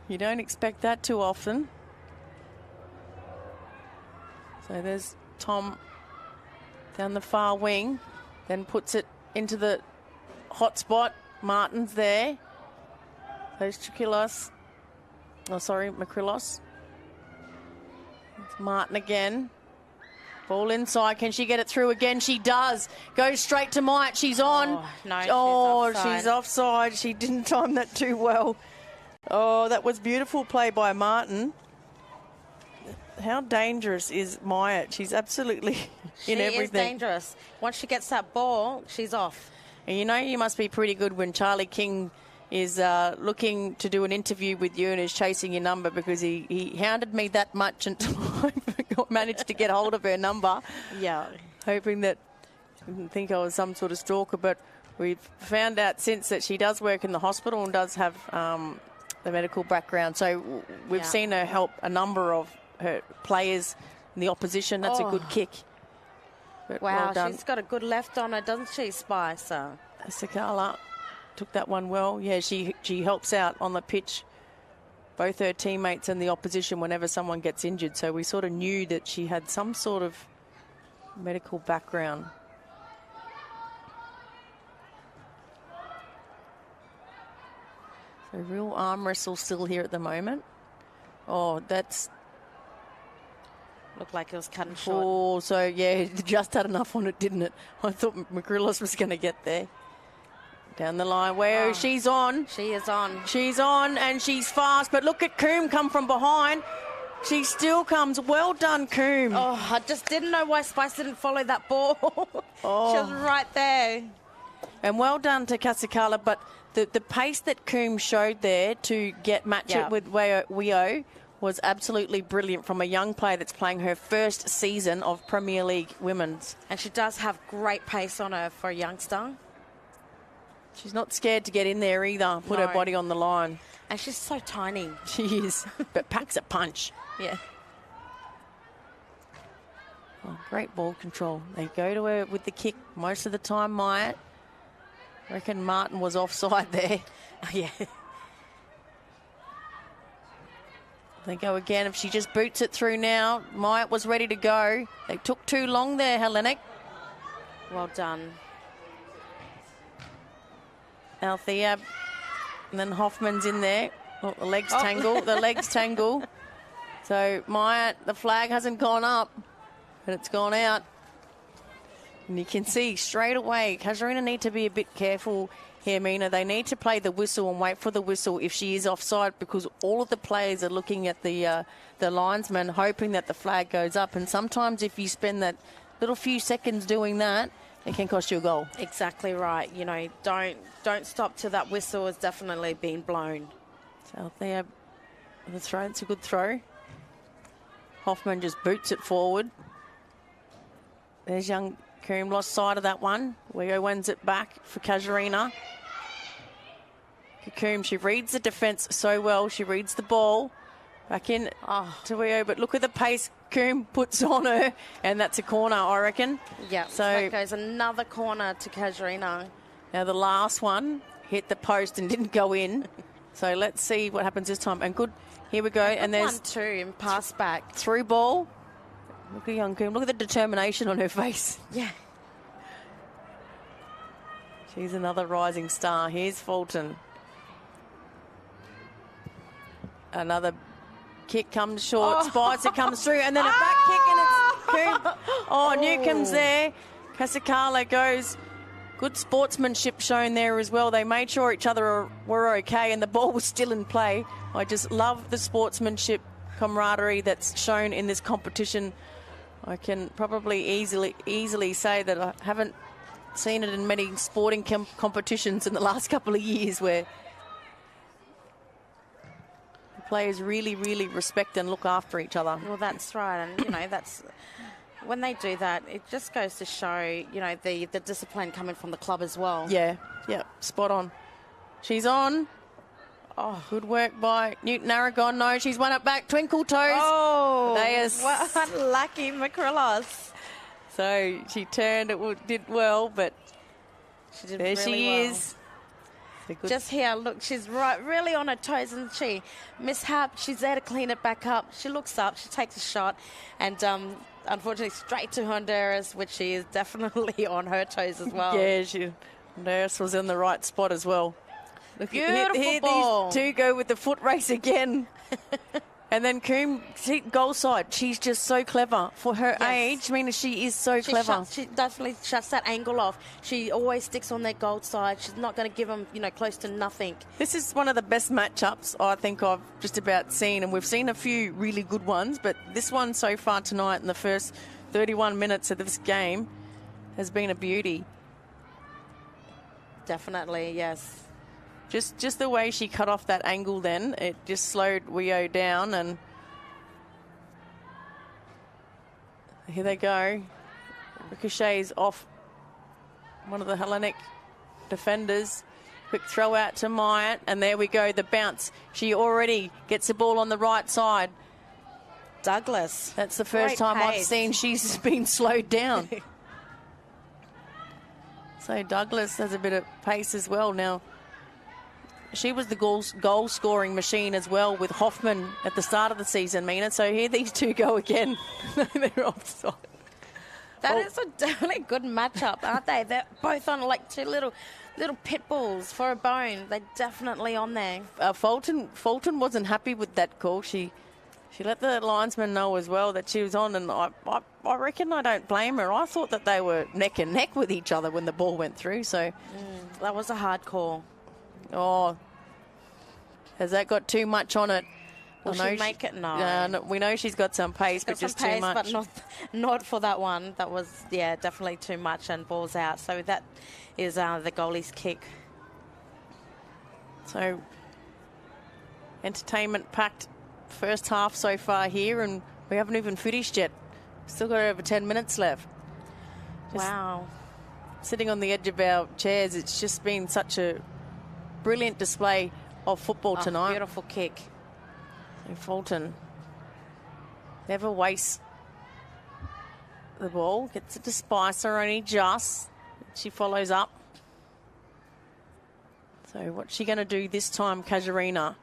You don't expect that too often. So there's Tom down the far wing, then puts it into the hot spot. Martin's there. There's Trikilos. Makrilos. It's Martin again. Ball inside. Can she get it through again? She does. Goes straight to Myatt. She's on. She's offside. She didn't time that too well. Oh, that was beautiful play by Martin. How dangerous is Myatt? She's absolutely in everything. She is dangerous. Once she gets that ball, she's off. And you must be pretty good when Charlie King is looking to do an interview with you and is chasing your number, because he hounded me that much until I managed to get hold of her number. Yeah. Hoping that I didn't think I was some sort of stalker, but we've found out since that she does work in the hospital and does have the medical background. So we've seen her help a number of her players in the opposition. That's a good kick. But wow, well she's got a good left on her, doesn't she, Spicer? Sakala took that one well. Yeah, she helps out on the pitch, both her teammates and the opposition, whenever someone gets injured. So we sort of knew that she had some sort of medical background. So real arm wrestle still here at the moment. Oh, that's... Looked like it was cut and short. Oh, so yeah, it just had enough on it, didn't it? I thought McGrillis was going to get there. Down the line, where she's on. She is on. She's on and she's fast, but look at Coombe come from behind. She still comes. Well done, Coombe. Oh, I just didn't know why Spice didn't follow that ball. She was right there. And well done to Casuarina, but the pace that Coombe showed there to match it with Weo was absolutely brilliant from a young player that's playing her first season of Premier League Women's. And she does have great pace on her for a youngster. She's not scared to get in there either, put her body on the line. And she's so tiny. She is, but packs a punch. Yeah. Oh, great ball control. They go to her with the kick most of the time, Myatt. I reckon Martin was offside there. Yeah. They go again. If she just boots it through now, Myatt was ready to go. They took too long there, Hellenic. Well done. Althea, and then Hoffman's in there. Oh, the legs tangle. The legs tangle. So Myatt, the flag hasn't gone up, but it's gone out. And you can see straight away, Casuarina need to be a bit careful here, Mina. They need to play the whistle and wait for the whistle if she is offside, because all of the players are looking at the linesman, hoping that the flag goes up. And sometimes if you spend that little few seconds doing that, it can cost you a goal. Exactly right. You know, don't stop till that whistle has definitely been blown. So there, the throw. It's a good throw. Hoffman just boots it forward. There's young Coombe, lost sight of that one. Weo wins it back for Casuarina. Coombe, she reads the defence so well. She reads the ball. Back in to Weo, but look at the pace Coombe puts on her, and that's a corner, I reckon. Yeah, so that goes another corner to Casuarina. Now the last one hit the post and didn't go in. So let's see what happens this time. And good, here we go. And there's 1-2 and pass back. Through ball. Look at young Coombe. Look at the determination on her face. Yeah. She's another rising star. Here's Fulton. Another kick comes short. Spicer comes through, and then a back kick, and it's Coombe. Oh, Newcomb's there. Casuarina goes. Good sportsmanship shown there as well. They made sure each other were okay, and the ball was still in play. I just love the sportsmanship camaraderie that's shown in this competition. I can probably easily say that I haven't seen it in many sporting competitions in the last couple of years, where the players really, really respect and look after each other. Well, that's right, and you know that's when they do that, it just goes to show, you know, the discipline coming from the club as well. Yeah, spot on. She's on. Oh, good work by Newton Aragon. No, she's won it back. Twinkle toes. Oh, what lucky McCrillos. So she turned, did well, but she did there really she well. is. Just here, look, she's really on her toes, isn't she? Mishap, she's there to clean it back up. She looks up, she takes a shot, and unfortunately straight to Honduras, which she is definitely on her toes as well. Yeah, Honduras was in the right spot as well. Look, beautiful here ball. These two go with the foot race again. And then Coombe, goal side, she's just so clever. For her age, I mean, she is so clever. She definitely shuts that angle off. She always sticks on their goal side. She's not going to give them, you know, close to nothing. This is one of the best matchups I think I've just about seen. And we've seen a few really good ones, but this one so far tonight in the first 31 minutes of this game has been a beauty. Definitely, yes. Just the way she cut off that angle then, it just slowed Weo down, and here they go. Ricochets off one of the Hellenic defenders. Quick throw out to Myatt, and there we go, the bounce. She already gets the ball on the right side. Douglas. That's the first time I've seen she's been slowed down. So Douglas has a bit of pace as well now. She was the goal-scoring machine as well with Hoffman at the start of the season, Mina. So here these two go again. They're offside. That is a definitely good matchup, aren't they? They're both on like two little little pit bulls for a bone. They're definitely on there. Fulton wasn't happy with that call. She let the linesman know as well that she was on, and I reckon I don't blame her. I thought that they were neck and neck with each other when the ball went through. So that was a hard call. Oh, has that got too much on it? Will she make it? No. We know she's got some pace, but just too much. But not for that one. That was, definitely too much, and ball's out. So that is the goalie's kick. So entertainment-packed first half so far here, and we haven't even finished yet. Still got over 10 minutes left. Wow. Sitting on the edge of our chairs, it's just been such a brilliant display of football tonight. Beautiful kick. Fulton never wastes the ball. Gets it to Spicer, only just. She follows up. So what's she going to do this time, Casuarina?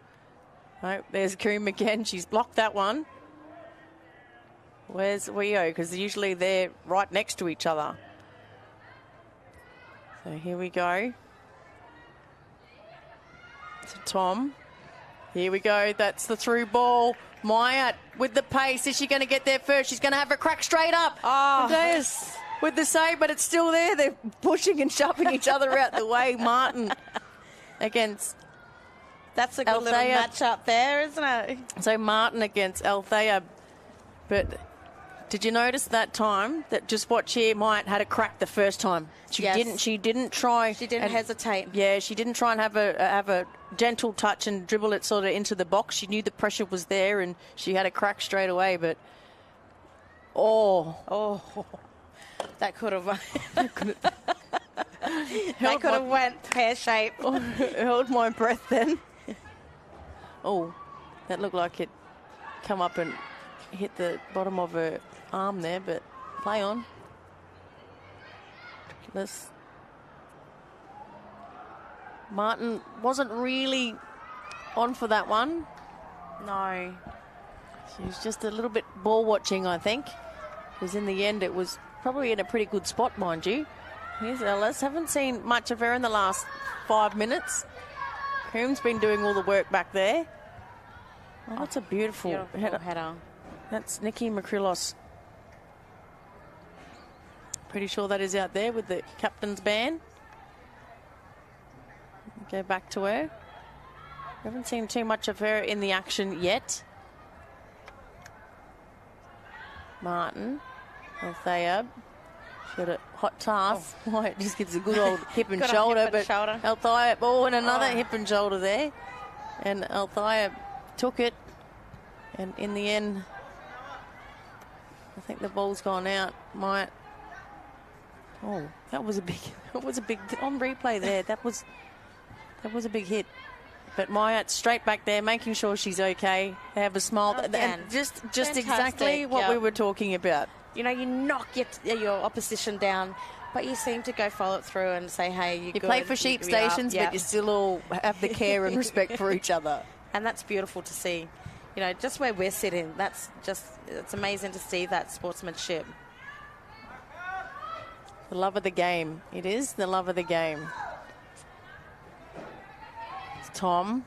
Oh, there's Coombe again. She's blocked that one. Where's Weo? Because usually they're right next to each other. So here we go. To Tom. Here we go. That's the through ball. Myatt with the pace. Is she going to get there first? She's going to have a crack straight up. Oh, yes. With the save, but it's still there. They're pushing and shoving each other out the way. Martin against that's a good little match up there, isn't it? So Martin against Althea. But did you notice that time that just watch here, Myatt had a crack the first time? She didn't try. She didn't hesitate. Yeah, she didn't try and have a gentle touch and dribble it sort of into the box. She knew the pressure was there, and she had a crack straight away. But that could have that could have went pear shaped. Held my breath then. Oh, that looked like it come up and hit the bottom of her arm there, but play on. This Martin wasn't really on for that one. No. She was just a little bit ball watching, I think. Because in the end, it was probably in a pretty good spot, mind you. Here's Ellis. Haven't seen much of her in the last 5 minutes. Coombe's been doing all the work back there. Oh, that's a beautiful header. That's Nikki Makrilos. Pretty sure that is out there with the captain's band. Go back to her. Haven't seen too much of her in the action yet. Martin. Althea. She's got a hot task. Oh. It just gives a good old hip and shoulder. Althea, and another hip and shoulder there. And Althea took it. And in the end, I think the ball's gone out. That was a big on replay there. That was a big hit. But Myatt straight back there, making sure she's okay. They have a smile. And just exactly what we were talking about. You know, you knock your opposition down, but you seem to go follow it through and say, hey, you play for sheep stations, but you still all have the care and respect for each other. And that's beautiful to see. You know, just where we're sitting, it's amazing to see that sportsmanship. The love of the game. It is the love of the game. It's Tom.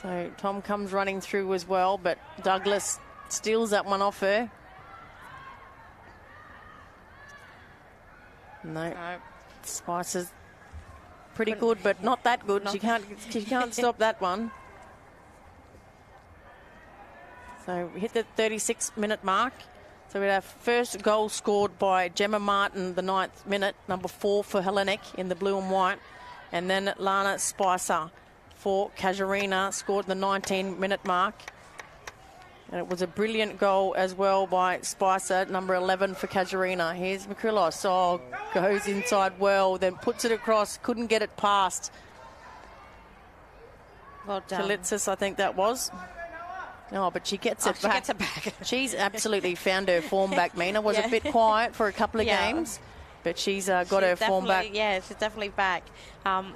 So Tom comes running through as well, but Douglas steals that one off her. No. Spicer's pretty good, but not that good. She can't stop that one. So we hit the 36-minute mark. So we have first goal scored by Gemma Martin, the 9th minute, number 4 for Hellenic in the blue and white. And then Lana Spicer for Casuarina scored the 19-minute mark. And it was a brilliant goal as well by Spicer, number 11 for Casuarina. Here's Makrilos. Oh, goes inside well, then puts it across, couldn't get it past. Well done. Talitsis, I think that was. Oh, but she gets it back. She gets it back. She's absolutely found her form back, Mina. Was a bit quiet for a couple of games, but she's got her form back. Yeah, she's definitely back.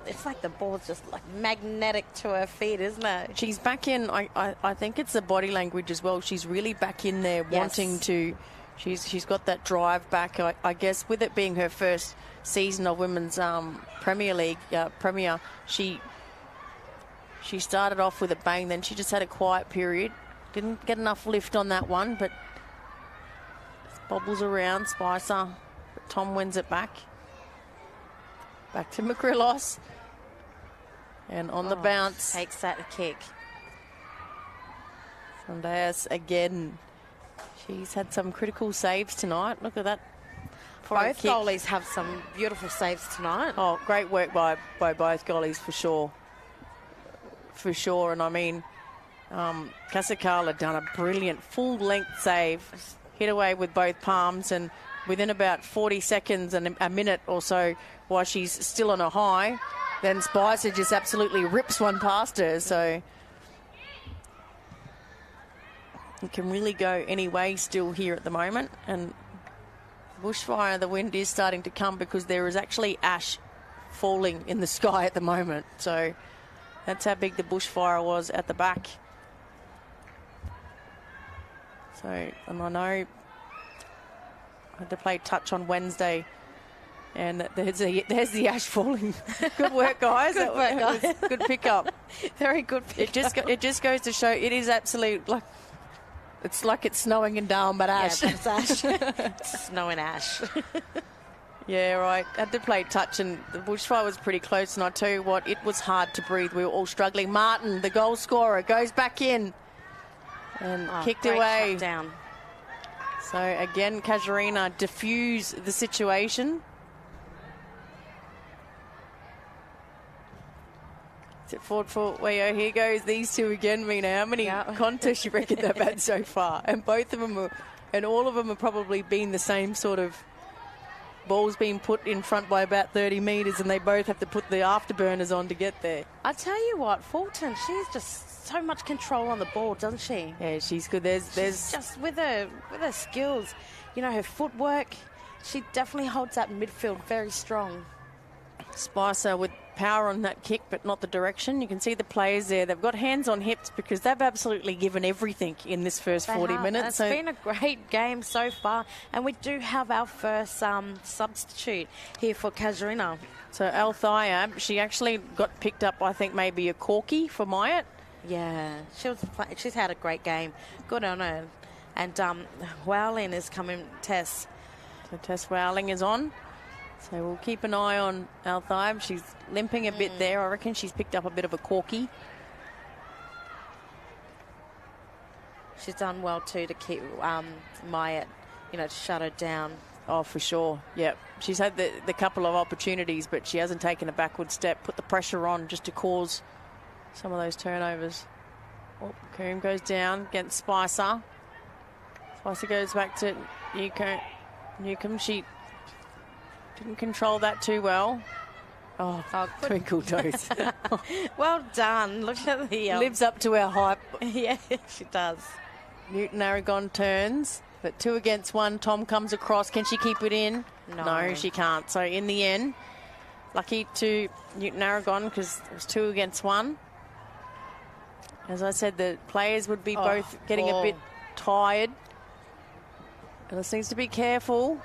It's like the ball's just like magnetic to her feet, isn't it? She's back in. I think it's the body language as well. She's really back in there wanting to She's got that drive back. I guess with it being her first season of women's Premier League Premier, she started off with a bang. Then she just had a quiet period. Didn't get enough lift on that one, but bobbles around. Spicer, but Tom wins it back. Back to Macrillos, and on the bounce takes that kick. Sondeas again. She's had some critical saves tonight. Look at that. Both goalies have some beautiful saves tonight. Oh, great work by both goalies for sure. For sure. And I mean, Casuarina done a brilliant full-length save. Hit away with both palms, and within about 40 seconds and a minute or so, while she's still on a high, then Spicer just absolutely rips one past her. So it can really go any way still here at the moment. And bushfire, the wind is starting to come because there is actually ash falling in the sky at the moment. So that's how big the bushfire was at the back. So, and I know I had to play touch on Wednesday, and there's the ash falling. Good work, guys. Good work, guys. Good pickup. Very good pickup. It just goes to show it is absolute, like, it's like it's snowing in Darwin, but ash. Yeah, but it's ash. Snow and ash. Yeah, right. Had to play touch, and the bushfire was pretty close. And I tell you what, it was hard to breathe. We were all struggling. Martin, the goal scorer, goes back in and kicked away. Down. So again, Casuarina diffuse the situation. Is it forward for Wayo? Here goes these two again, Mina. How many contests you reckon they've had so far? And both of them are, and all of them have probably been the same sort of balls being put in front by about 30 metres, and they both have to put the afterburners on to get there. I tell you what, Fulton, she's just so much control on the ball, doesn't she? Yeah, she's good. There's just with her skills, you know, her footwork, she definitely holds that midfield very strong. Spicer with power on that kick, but not the direction. You can see the players there. They've got hands on hips because they've absolutely given everything in this first 40 minutes. It's been a great game so far, and we do have our first substitute here for Casuarina. So Althea, she actually got picked up, I think, maybe a corky for Myatt. Yeah, she's had a great game. Good on her. And Wowling is coming, Tess. So Tess Wowling is on. So we'll keep an eye on Althea. She's limping a bit there. I reckon she's picked up a bit of a corky. She's done well too to keep Myatt, you know, to shut her down. Oh, for sure. Yep. She's had the couple of opportunities, but she hasn't taken a backward step, put the pressure on just to cause some of those turnovers. Oh, Coombe goes down against Spicer. Spicer goes back to Newcombe. She didn't control that too well. Oh, twinkle toes. Well done. Look at the... Lives up to our hype. Yeah, she does. Newton Aragon turns, but 2 against 1. Tom comes across. Can she keep it in? No, she can't. So in the end, lucky to Newton Aragon because it was 2 against 1. As I said, the players would be both getting a bit tired. And this needs to be careful.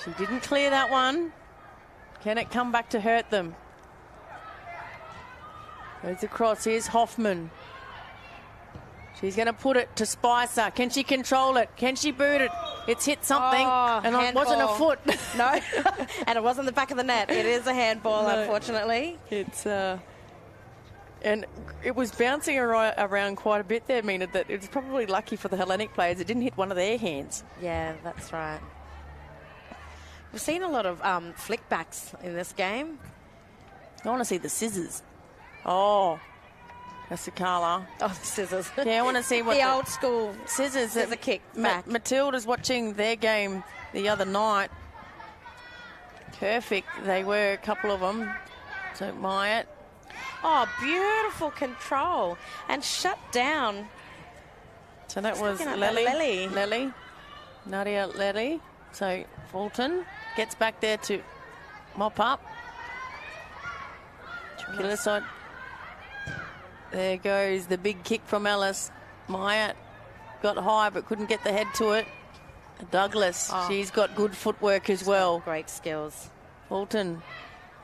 She didn't clear that one. Can it come back to hurt them? Goes across. Here's Hoffman. She's going to put it to Spicer. Can she control it? Can she boot it? It's hit something. And it wasn't a foot. No. And it wasn't the back of the net. It is a handball, unfortunately. It's... And it was bouncing around quite a bit there, Mina, that it was probably lucky for the Hellenic players. It didn't hit one of their hands. Yeah, that's right. We've seen a lot of flickbacks in this game. I want to see the scissors. Oh, that's the Carla. Oh, the scissors. Yeah, I want to see what the old school scissors. Scissor kick back. Matilda's watching their game the other night. Perfect. They were, a couple of them. So Myatt. Oh, beautiful control and shut down. So that was Lely. Nadia Lely. So Fulton gets back there to mop up. Killer side. There goes the big kick from Ellis. Myatt got high but couldn't get the head to it. Douglas, she's got good footwork as well. Great skills. Fulton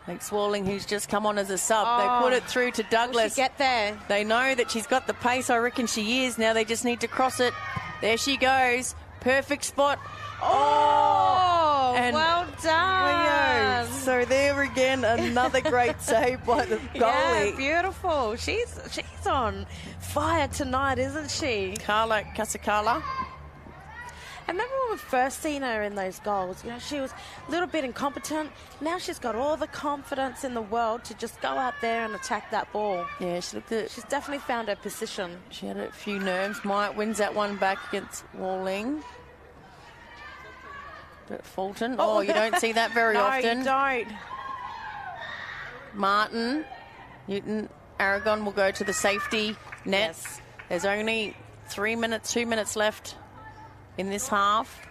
makes Walling, who's just come on as a sub. They put it through to Douglas. Will she get there? They know that she's got the pace. I reckon she is. Now they just need to cross it. There she goes. Perfect spot. Oh, and well done. So there again, another great save by the goalie. Yeah, beautiful. She's on fire tonight, isn't she? Carla Casacala. I remember when we first seen her in those goals, you know, she was a little bit incompetent. Now she's got all the confidence in the world to just go out there and attack that ball. Yeah, she looked at. She's definitely found her position. She had a few nerves. Myatt wins that one back against Walling. But Fulton, you don't see that very often. No, you don't. Martin, Newton, Aragon will go to the safety net. Yes. There's only 2 minutes left in this half.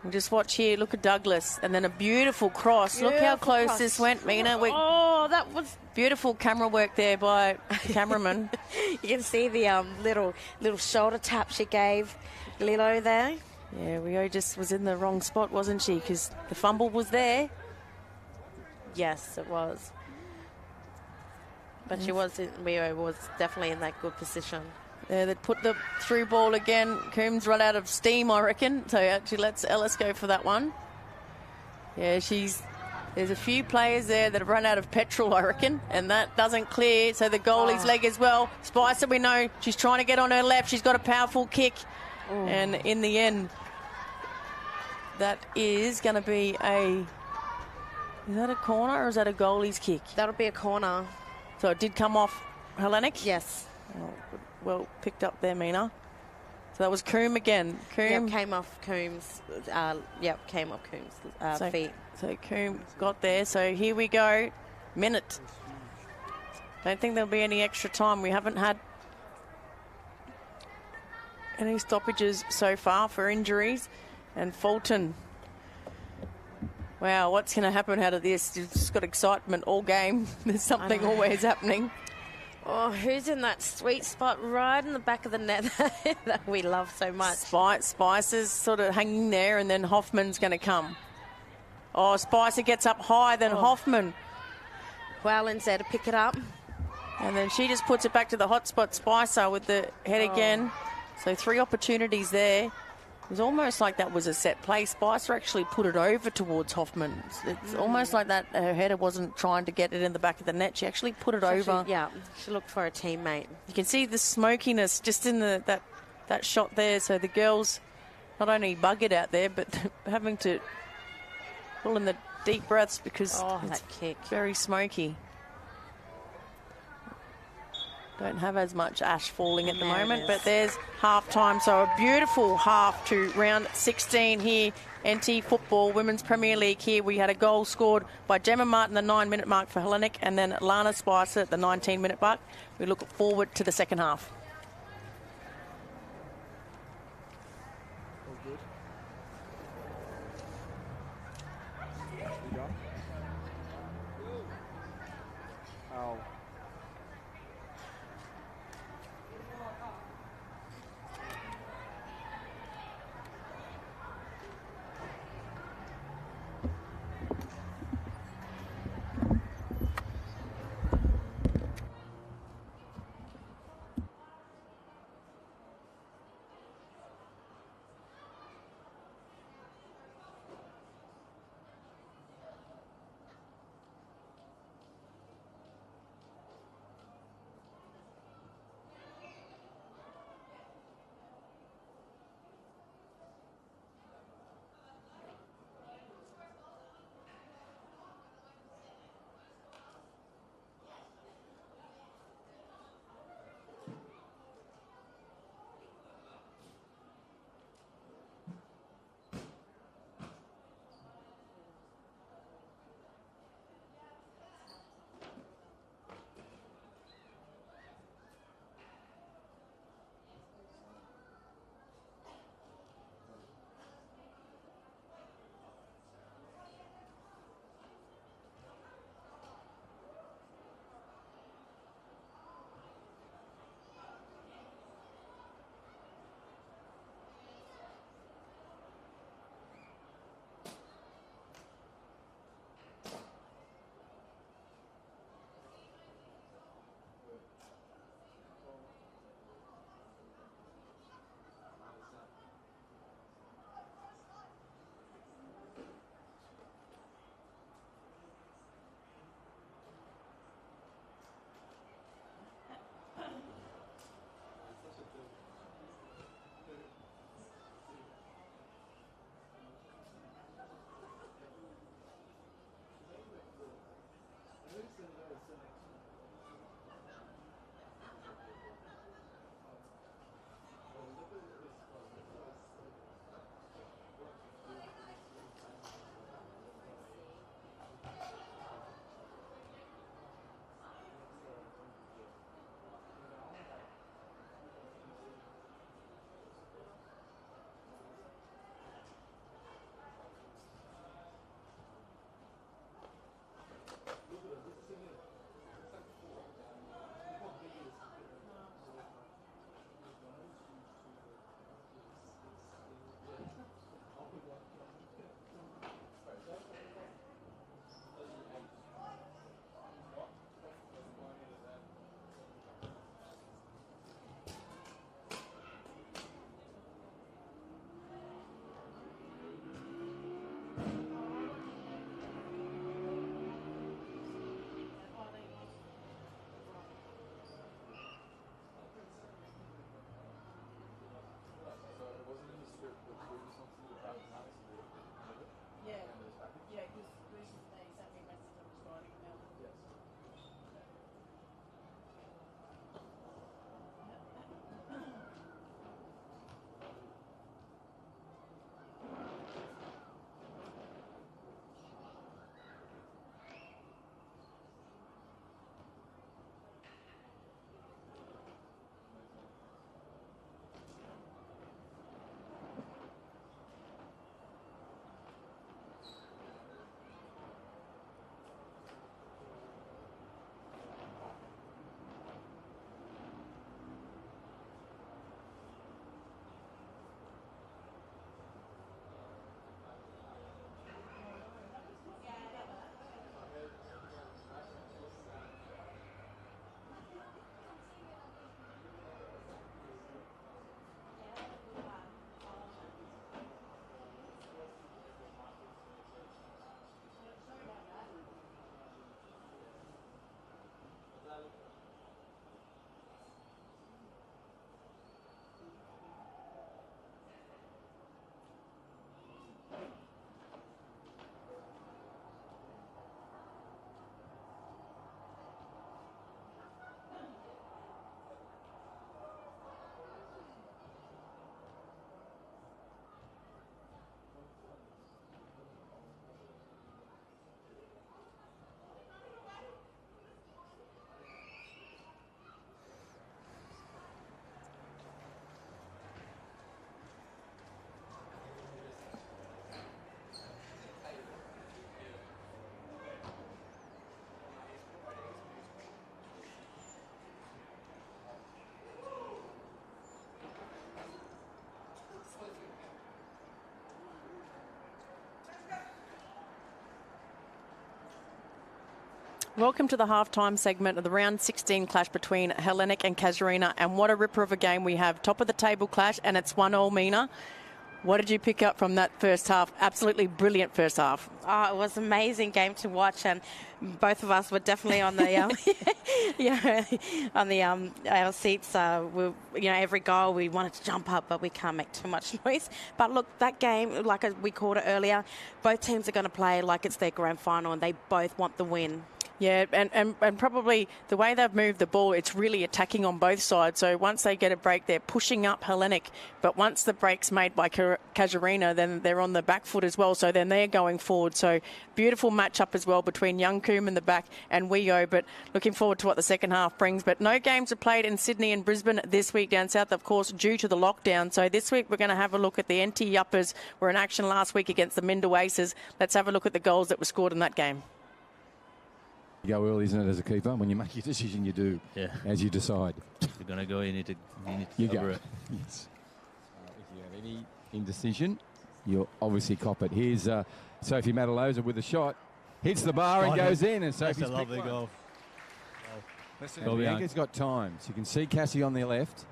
And just watch here, look at Douglas, and then a beautiful cross. Look how close this went, Mina. That was beautiful camera work there by the cameraman. You can see the little shoulder tap she gave Lilo there. Yeah, Rio just was in the wrong spot, wasn't she? Because the fumble was there. Yes, it was. But Rio was definitely in that good position. Yeah, they put the through ball again. Coombs run out of steam, I reckon. So actually lets Ellis go for that one. Yeah, there's a few players there that have run out of petrol, I reckon, and that doesn't clear. So the goalie's leg as well. Spicer, we know she's trying to get on her left. She's got a powerful kick. And in the end, that is going to be is that a corner or is that a goalie's kick? That'll be a corner. So it did come off Hellenic? Yes. Oh, well picked up there, Mina. So that was Coombe again. Came off Coombs. Came off Coombs' feet. So Coombe got there. So here we go. Minute. Don't think there'll be any extra time. We haven't had any stoppages so far for injuries. And Fulton. Wow, what's going to happen out of this? It's just got excitement all game. There's something always happening. Oh, who's in that sweet spot right in the back of the net that we love so much? Spicer's sort of hanging there, and then Hoffman's going to come. Oh, Spicer gets up higher than Hoffman. Wowland's there to pick it up. And then she just puts it back to the hot spot, Spicer, with the head again. So 3 opportunities there. It was almost like that was a set play. Spicer actually put it over towards Hoffman. It's almost like that her header wasn't trying to get it in the back of the net. She actually put it over. She looked for a teammate. You can see the smokiness just in that shot there. So the girls not only buggered out there, but having to pull in the deep breaths because that kick. Very smoky. Don't have as much ash falling at the moment, but there's half-time. So a beautiful half to round 16 here. NT Football Women's Premier League here. We had a goal scored by Gemma Martin, the 9-minute mark for Hellenic, and then Lana Spicer at the 19-minute mark. We look forward to the second half. Welcome to the halftime segment of the round 16 clash between Hellenic and Casuarina. And what a ripper of a game we have. Top of the table clash, and it's 1-1, Mina. What did you pick up from that first half? Absolutely brilliant first half. Oh, it was an amazing game to watch, and both of us were definitely on the our seats. Every goal we wanted to jump up, but we can't make too much noise. But look, that game, like we called it earlier, both teams are going to play like it's their grand final, and they both want the win. Yeah, and probably the way they've moved the ball, it's really attacking on both sides. So once they get a break, they're pushing up Hellenic. But once the break's made by Casuarina, then they're on the back foot as well. So then they're going forward. So beautiful match-up as well between Young Coombe in the back and Weo. But looking forward to what the second half brings. But no games are played in Sydney and Brisbane this week down south, of course, due to the lockdown. So this week we're going to have a look at the NT Yuppers. Were in action last week against the Mindle Aces. Let's have a look at the goals that were scored in that game. You go early, isn't it, as a keeper? When you make your decision, you do. Yeah. As you decide. If you're going to go, you need to cover it. Yes. If you have any indecision, you'll obviously cop it. Here's Sophie Madaloza with a shot. Hits the bar and goes in. And Sophie's That's a lovely goal. Bianca's got time. So you can see Cassie on the left.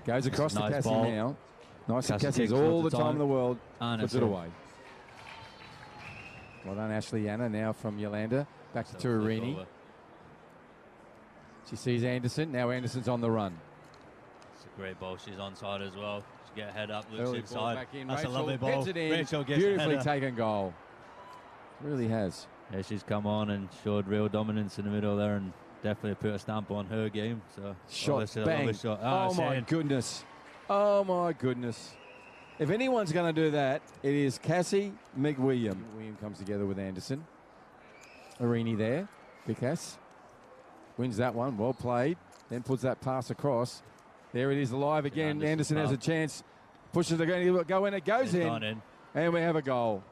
Goes across to Cassie ball. now. Nice. Cassie has takes all the the time in the world. And Puts it away. Well done, Ashley Anna. Now from Yolanda. Back to Turini. She sees Anderson. Now Anderson's on the run. It's a great ball. She's onside as well. She get a head up, looks Early ball inside. back in. That's Rachel a lovely ball. heads it in. Rachel gets Beautifully a header. taken goal. Really has. Yeah, she's come on and showed real dominance in the middle there and definitely put a stamp on her game. So Shot, a bang. lovely shot. Oh, my goodness. Oh, my goodness. If anyone's going to do that, it is Cassie McWilliam. William comes together with Anderson. Arini there. Big Cass. Wins that one. Well played. Then puts that pass across. There it is live again. Anderson has a chance. Pushes the go in. It goes in. And we have a goal.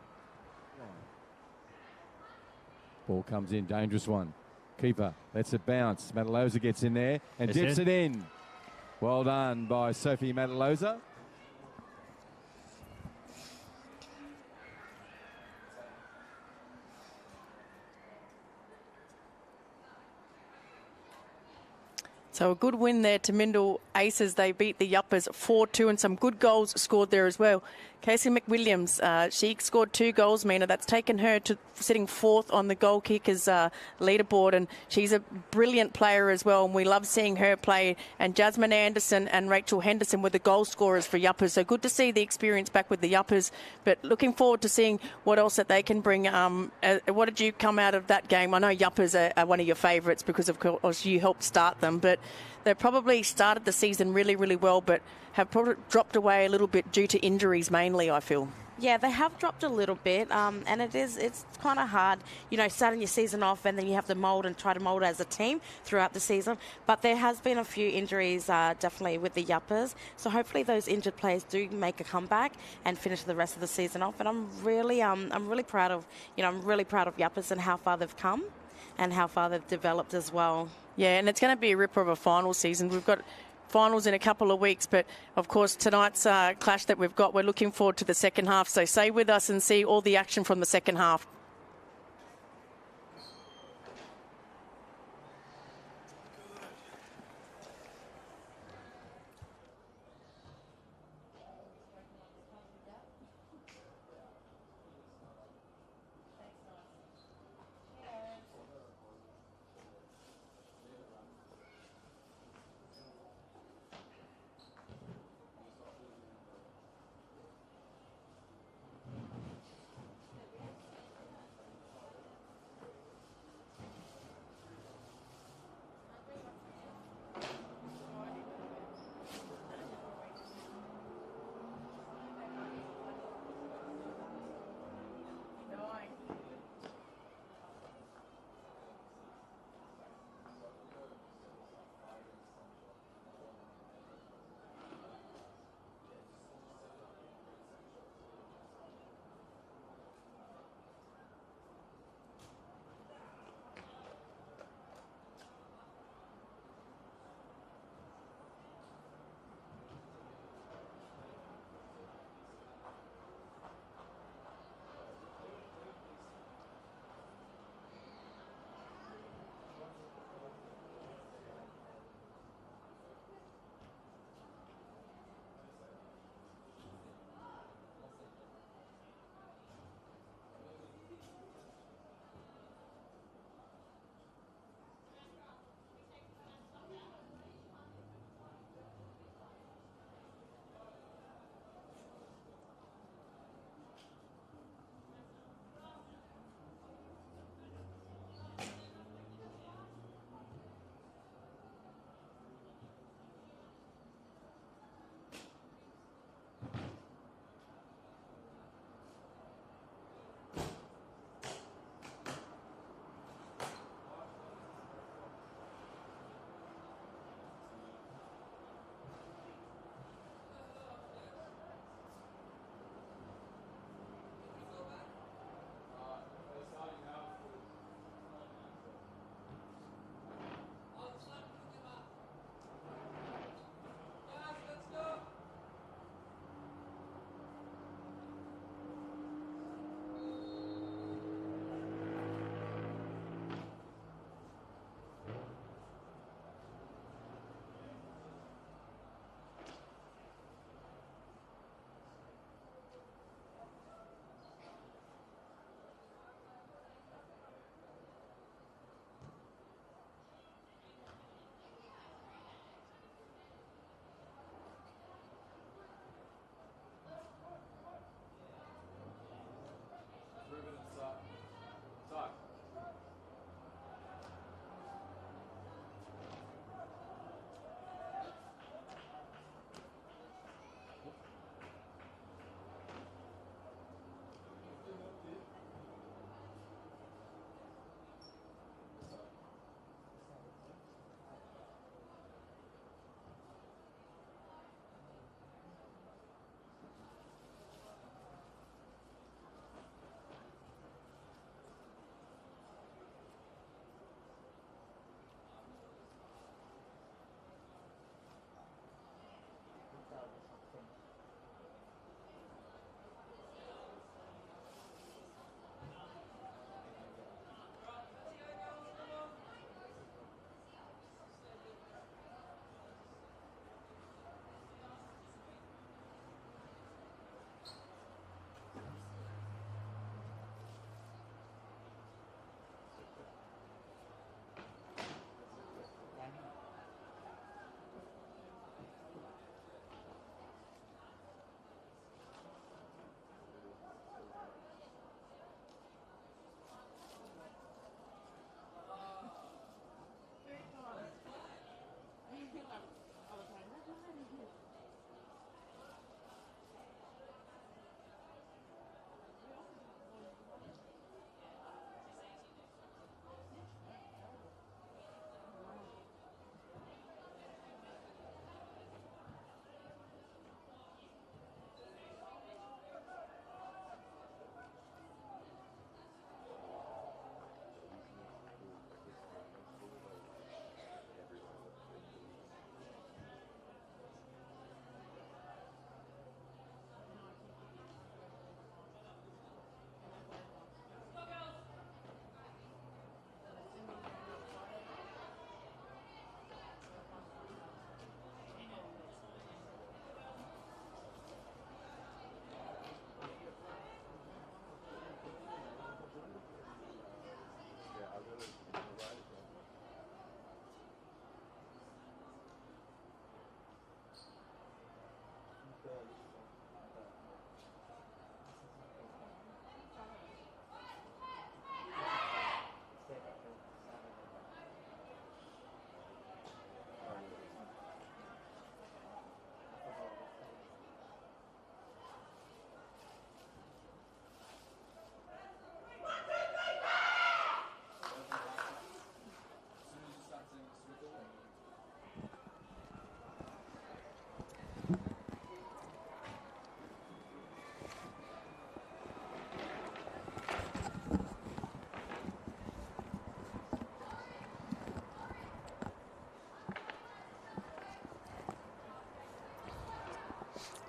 Ball comes in. Dangerous one. Keeper lets it bounce. Madaloza gets in there and dips it in. Well done by Sophie Madaloza. So a good win there to Mindle Aces. They beat the Yuppers 4-2 and some good goals scored there as well. Casey McWilliams, she scored 2 goals, Mina. That's taken her to sitting 4th on the goal kickers leaderboard, and she's a brilliant player as well, and we love seeing her play. And Jasmine Anderson and Rachel Henderson were the goal scorers for Yuppers. So good to see the experience back with the Yuppers, but looking forward to seeing what else that they can bring. What did you come out of that game? I know Yuppers are one of your favourites because, of course, you helped start them, but they probably started the season really, really well, but have probably dropped away a little bit due to injuries mainly, I feel. Yeah, they have dropped a little bit, and it's kind of hard, starting your season off and then you have to try to mould as a team throughout the season. But there has been a few injuries, definitely with the Yuppers. So hopefully those injured players do make a comeback and finish the rest of the season off. And I'm really proud of, Yuppers and how far they've come and how far they've developed as well. Yeah, and it's going to be a ripper of a final season. We've got finals in a couple of weeks, but of course tonight's clash that we've got, we're looking forward to the second half. So stay with us and see all the action from the second half.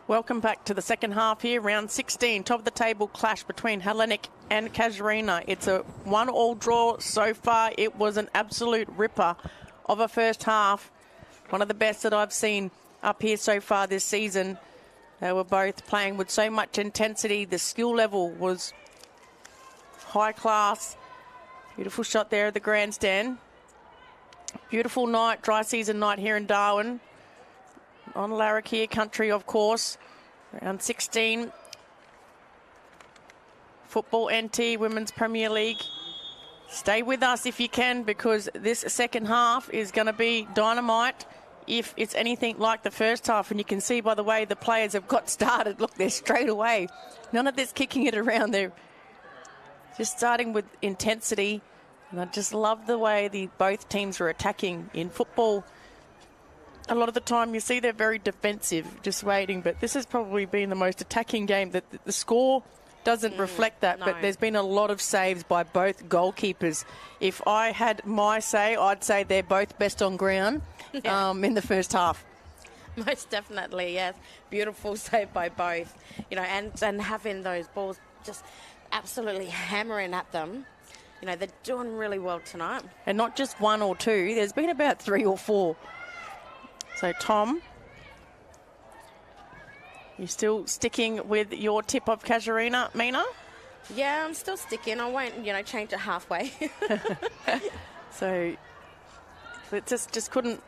Welcome back to the second half here, round 16. Top of the table clash between Hellenic and Casuarina. It's a 1-1 draw so far. It was an absolute ripper of a first half. One of the best that I've seen up here so far this season. They were both playing with so much intensity. The skill level was high class. Beautiful shot there at the grandstand. Beautiful night, dry season night here in Darwin. On Larrakia country, of course. Round 16. Football NT Women's Premier League. Stay with us if you can, because this second half is going to be dynamite if it's anything like the first half. And you can see by the way the players have got started. Look, they're straight away. None of this kicking it around. They're just starting with intensity. And I just love the way both teams are attacking in football. A lot of the time you see they're very defensive, just waiting, but this has probably been the most attacking game. That the score doesn't reflect that, no. But there's been a lot of saves by both goalkeepers. If I had my say, I'd say they're both best on ground in the first half. Most definitely, yes. Beautiful save by both. You know, and having those balls just absolutely hammering at them. You know, they're doing really well tonight. And not just one or two, there's been about 3 or 4. So, Tom, you still sticking with your tip of Casuarina, Mina? Yeah, I'm still sticking. I won't, change it halfway. So, it just couldn't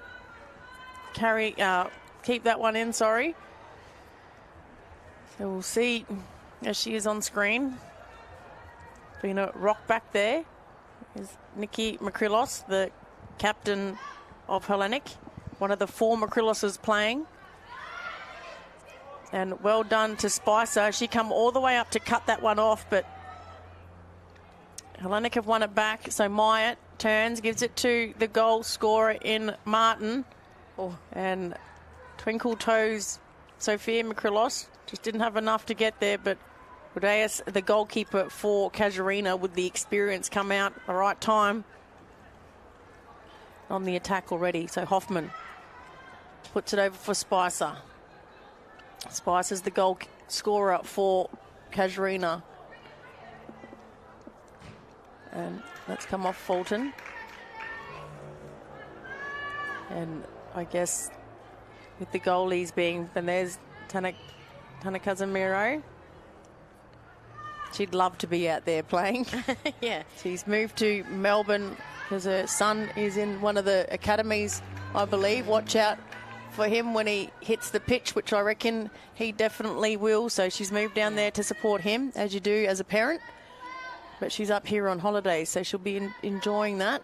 keep that one in, sorry. So, we'll see as she is on screen. Being a rock back there is Nikki Makrilos, the captain of Hellenic. One of the 4 Makriloses playing. And well done to Spicer. She come all the way up to cut that one off, but Hellenic have won it back. So Myatt turns, gives it to the goal scorer in Martin. Oh. And Twinkle Toes Sophia Makrilos just didn't have enough to get there, but Rodeas, the goalkeeper for Casuarina, with the experience, come out at the right time on the attack already. So Hoffman puts it over for Spicer. Spicer's the goal scorer for Casuarina. And that's come off Fulton. And I guess with the goalies being, then there's Tana Casemiro. She'd love to be out there playing. Yeah. She's moved to Melbourne because her son is in one of the academies, I believe. Watch out for him when he hits the pitch, which I reckon he definitely will. So she's moved down there to support him, as you do as a parent. But she's up here on holiday, so she'll be enjoying that.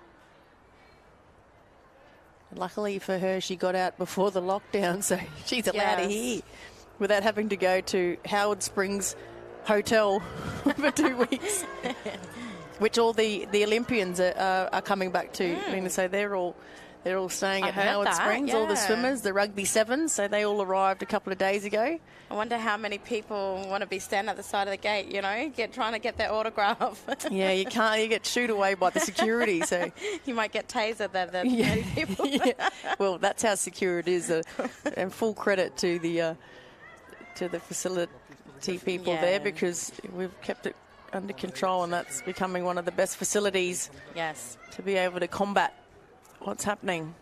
Luckily for her, she got out before the lockdown, so she's allowed to hear without having to go to Howard Springs Hotel for 2 weeks, which all the Olympians are coming back to. I mean, so they're all staying at Howard Springs. All the swimmers, the rugby sevens, so they all arrived a couple of days ago. I wonder how many people want to be standing at the side of the gate, trying to get their autograph. Yeah, you can't. You get shooed away by the security, so you might get tasered there. People. Yeah. Well, that's how secure it is, and full credit to the facility people there, because we've kept it under control, and that's becoming one of the best facilities. Yes, to be able to combat what's happening.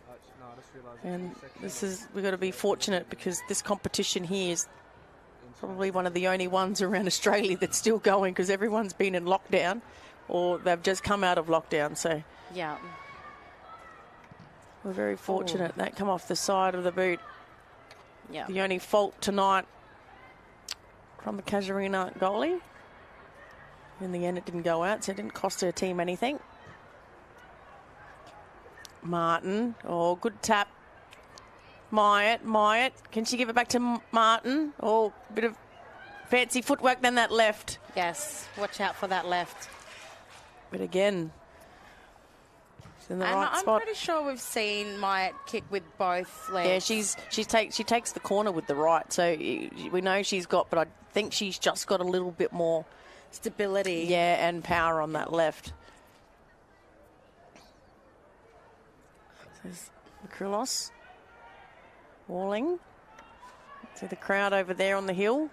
And we've got to be fortunate, because this competition here is probably one of the only ones around Australia that's still going, because everyone's been in lockdown or they've just come out of lockdown. So yeah, we're very fortunate. That come off the side of the boot. Yeah. The only fault tonight from the Casuarina goalie. In the end, it didn't go out, so it didn't cost her team anything. Martin. Oh, good tap. Myatt. Can she give it back to Martin? Oh, a bit of fancy footwork, then that left. Yes, watch out for that left. But again, she's in the right spot. I'm pretty sure we've seen Myatt kick with both legs. Yeah, she takes the corner with the right, so we know she's got, but I think she's just got a little bit more stability. Yeah, and power on that left. There's Makrilos. Walling. See the crowd over there on the hill.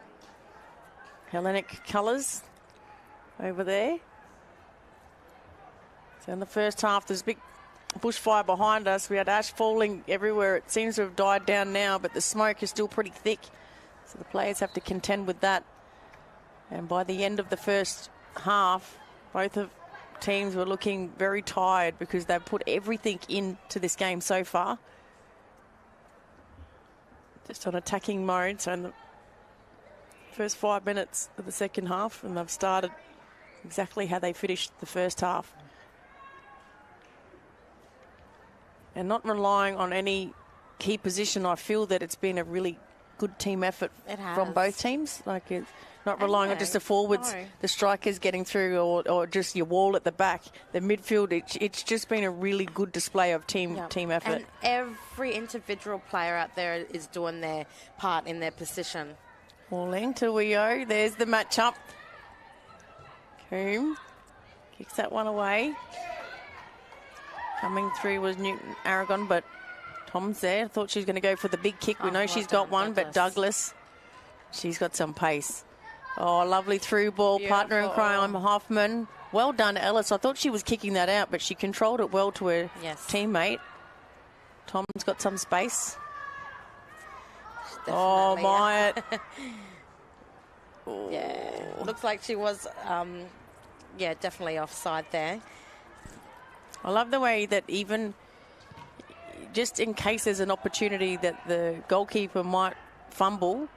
Hellenic colours over there. So in the first half, there's a big bushfire behind us. We had ash falling everywhere. It seems to have died down now, but the smoke is still pretty thick. So the players have to contend with that. And by the end of the first half, both of teams were looking very tired because they've put everything into this game so far. Just on attacking mode. So in the first 5 minutes of the second half, and they've started exactly how they finished the first half. And not relying on any key position, I feel that it's been a really good team effort from both teams. Like, it's not relying on just the forwards, the strikers getting through, or just your wall at the back. The midfield, it's just been a really good display of team effort. And every individual player out there is doing their part in their position. Walling to Wio. There's the matchup. Coombe kicks that one away. Coming through was Newton Aragon, but Tom's there. I thought she was going to go for the big kick. We know she's got one, but Douglas, she's got some pace. Oh, lovely through ball. Beautiful. Partner in crime, Hoffman. Well done, Ellis. I thought she was kicking that out, but she controlled it well to her teammate. Tom's got some space. Oh, Myatt. Yeah, looks like she was, definitely offside there. I love the way that even just in case there's an opportunity that the goalkeeper might fumble,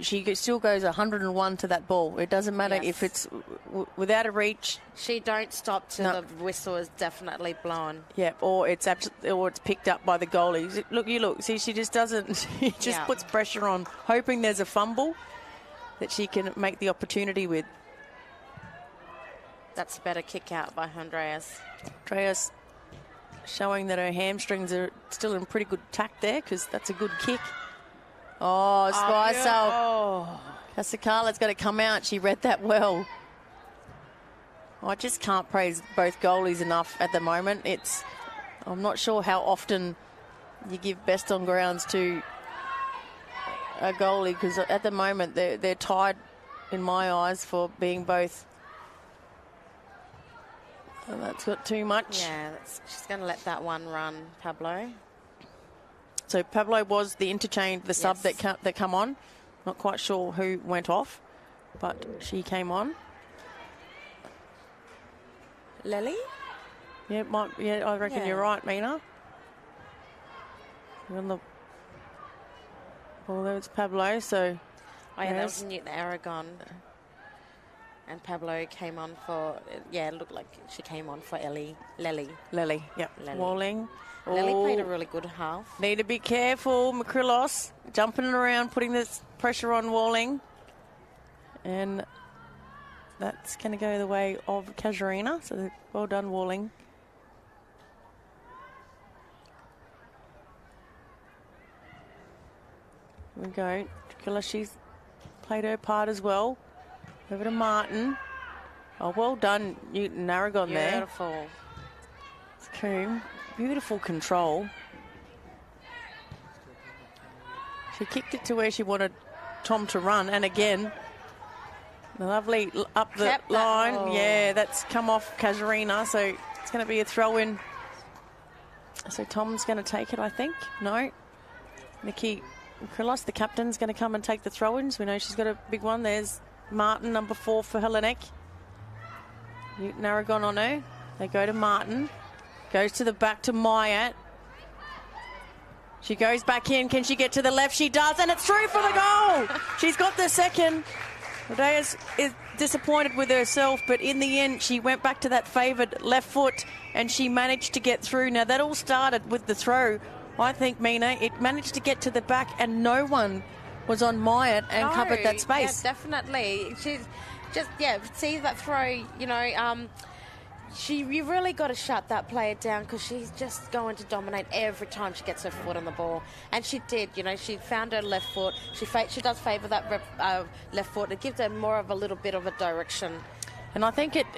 she still goes 101 to that ball. It doesn't matter if it's without a reach. She don't stop till the whistle is definitely blown. Yeah, or it's picked up by the goalie. Look. See, she just doesn't. She just puts pressure on, hoping there's a fumble that she can make the opportunity with. That's a better kick out by Andreas. Andreas showing that her hamstrings are still in pretty good tact there, because that's a good kick. Oh, Spicer. Casacala's got to come out. She read that well. I just can't praise both goalies enough at the moment. I'm not sure how often you give best on grounds to a goalie, because at the moment they're tied in my eyes for being both. And that's got too much. Yeah, she's going to let that one run, Pablo. So Pablo was the interchange, the sub that come on. Not quite sure who went off, but she came on. Lily? Yeah, I reckon you're right, Mina. Well, there's Pablo, so... Oh, yeah, that was Newton Aragon. And Pablo came on for... Yeah, it looked like she came on for Lily, yep. Walling. Lily played a really good half. Need to be careful. Makrilos jumping around, putting this pressure on Walling. And that's going to go the way of Casuarina. So well done, Walling. Here we go. Dracula, she's played her part as well. Over to Martin. Oh, well done, Newton Aragon there. Beautiful. It's Coombe. Beautiful control. She kicked it to where she wanted Tom to run. And again, the lovely up the line. Oh. Yeah, that's come off Casuarina. So it's going to be a throw-in. So Tom's going to take it, I think. No. Nikki Krilos, the captain's going to come and take the throw-ins. We know she's got a big one. There's Martin, number 4 for Hellenic. Newton Aragon on her. They go to Martin. Goes to the back to Myatt. She goes back in. Can she get to the left? She does, and it's through for the goal. She's got the second. Rodeas is disappointed with herself, but in the end, she went back to that favoured left foot, and she managed to get through. Now, that all started with the throw. I think, Mina, it managed to get to the back, and no one was on Myatt and covered that space. Yeah, definitely. She's just, see that throw, you really got to shut that player down, because she's just going to dominate every time she gets her foot on the ball. And she did, she found her left foot. She does favour that left foot. It gives her more of a little bit of a direction And I think it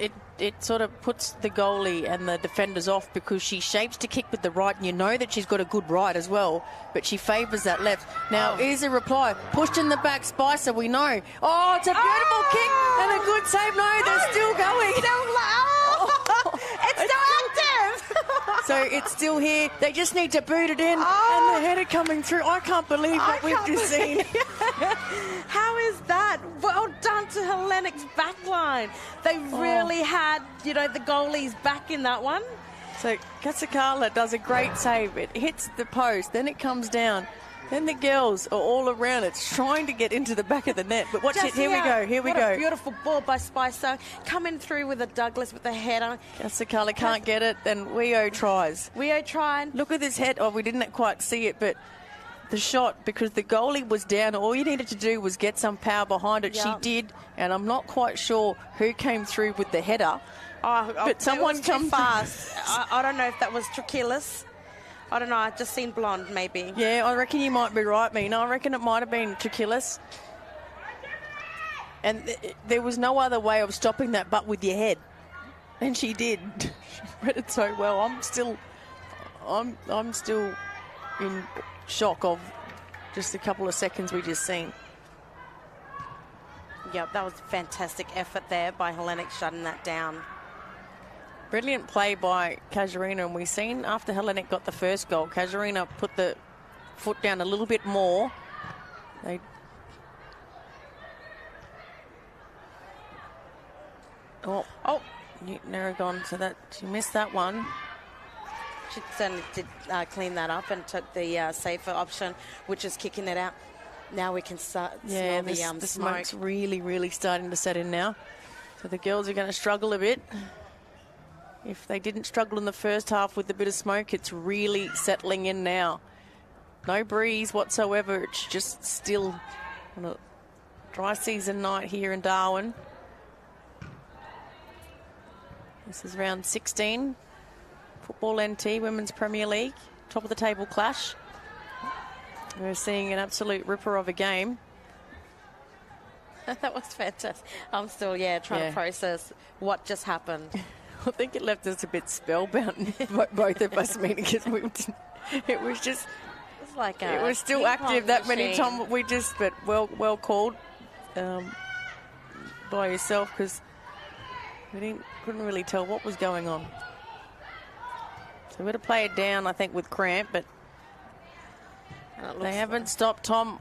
sort of puts the goalie and the defenders off because she shapes to kick with the right, and you know that she's got a good right as well, but she favours that left. Now, here's a reply. Pushed in the back, Spicer, we know. Oh, it's a beautiful kick and a good save. No, they're still going. It's still active. So it's still here. They just need to boot it in, and the header coming through. I can't believe what we've just seen. How is that? Well done to Hellenic's backline. They really had, the goalies back in that one. So Casuarina does a great save. It hits the post, then it comes down. Then the girls are all around it, trying to get into the back of the net. But watch it. Here we go. Here we go. A beautiful ball by Spicer. Coming through with a Douglas with the header. Casuarina can't get it. Then Weo tries. Weo tried. Look at this head. Oh, we didn't quite see it, but the shot, because the goalie was down, all you needed to do was get some power behind it. Yep. She did, and I'm not quite sure who came through with the header. But someone come fast. I don't know if that was Trachelis. I don't know. I've just seen blonde, maybe. Yeah, I reckon you might be right, Mina. I reckon it might have been Trachelis. And there was no other way of stopping that but with your head. And she did. She read it so well. I'm still in shock of just a couple of seconds we just seen. Yep, that was a fantastic effort there by Hellenic shutting that down. Brilliant play by Casuarina, and we've seen after Hellenic got the first goal, Casuarina put the foot down a little bit more. Narragon, so that she missed that one. She certainly did clean that up and took the safer option, which is kicking it out. Now we can start smell the smoke. Smoke's really starting to set in now. So the girls are going to struggle a bit. If they didn't struggle in the first half with a bit of smoke, it's really settling in now. No breeze whatsoever. It's just still on a dry season night here in Darwin. This is round 16. Football NT, Women's Premier League. Top of the table clash. We're seeing an absolute ripper of a game. That was fantastic. I'm still, trying to process what just happened. I think it left us a bit spellbound, both of us, because it was just, it's like it was still active that many times. But well called by yourself, because we couldn't really tell what was going on. So we're going to play it down, I think, with cramp, but they haven't stopped. Tom,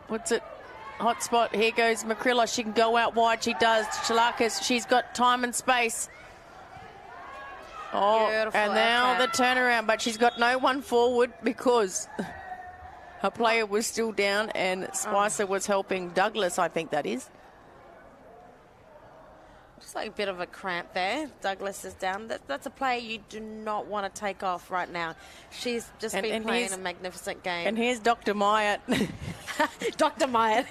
what's it? Hot spot. Here goes Makrilla. She can go out wide. She does. Chalakas, she's got time and space. Oh, beautiful, and now the turnaround, but she's got no one forward because her player was still down and Spicer was helping Douglas, I think that is. Just like a bit of a cramp there. Douglas is down. That's a player you do not want to take off right now. She's just been playing a magnificent game. And here's Dr. Myatt. Dr. Myatt.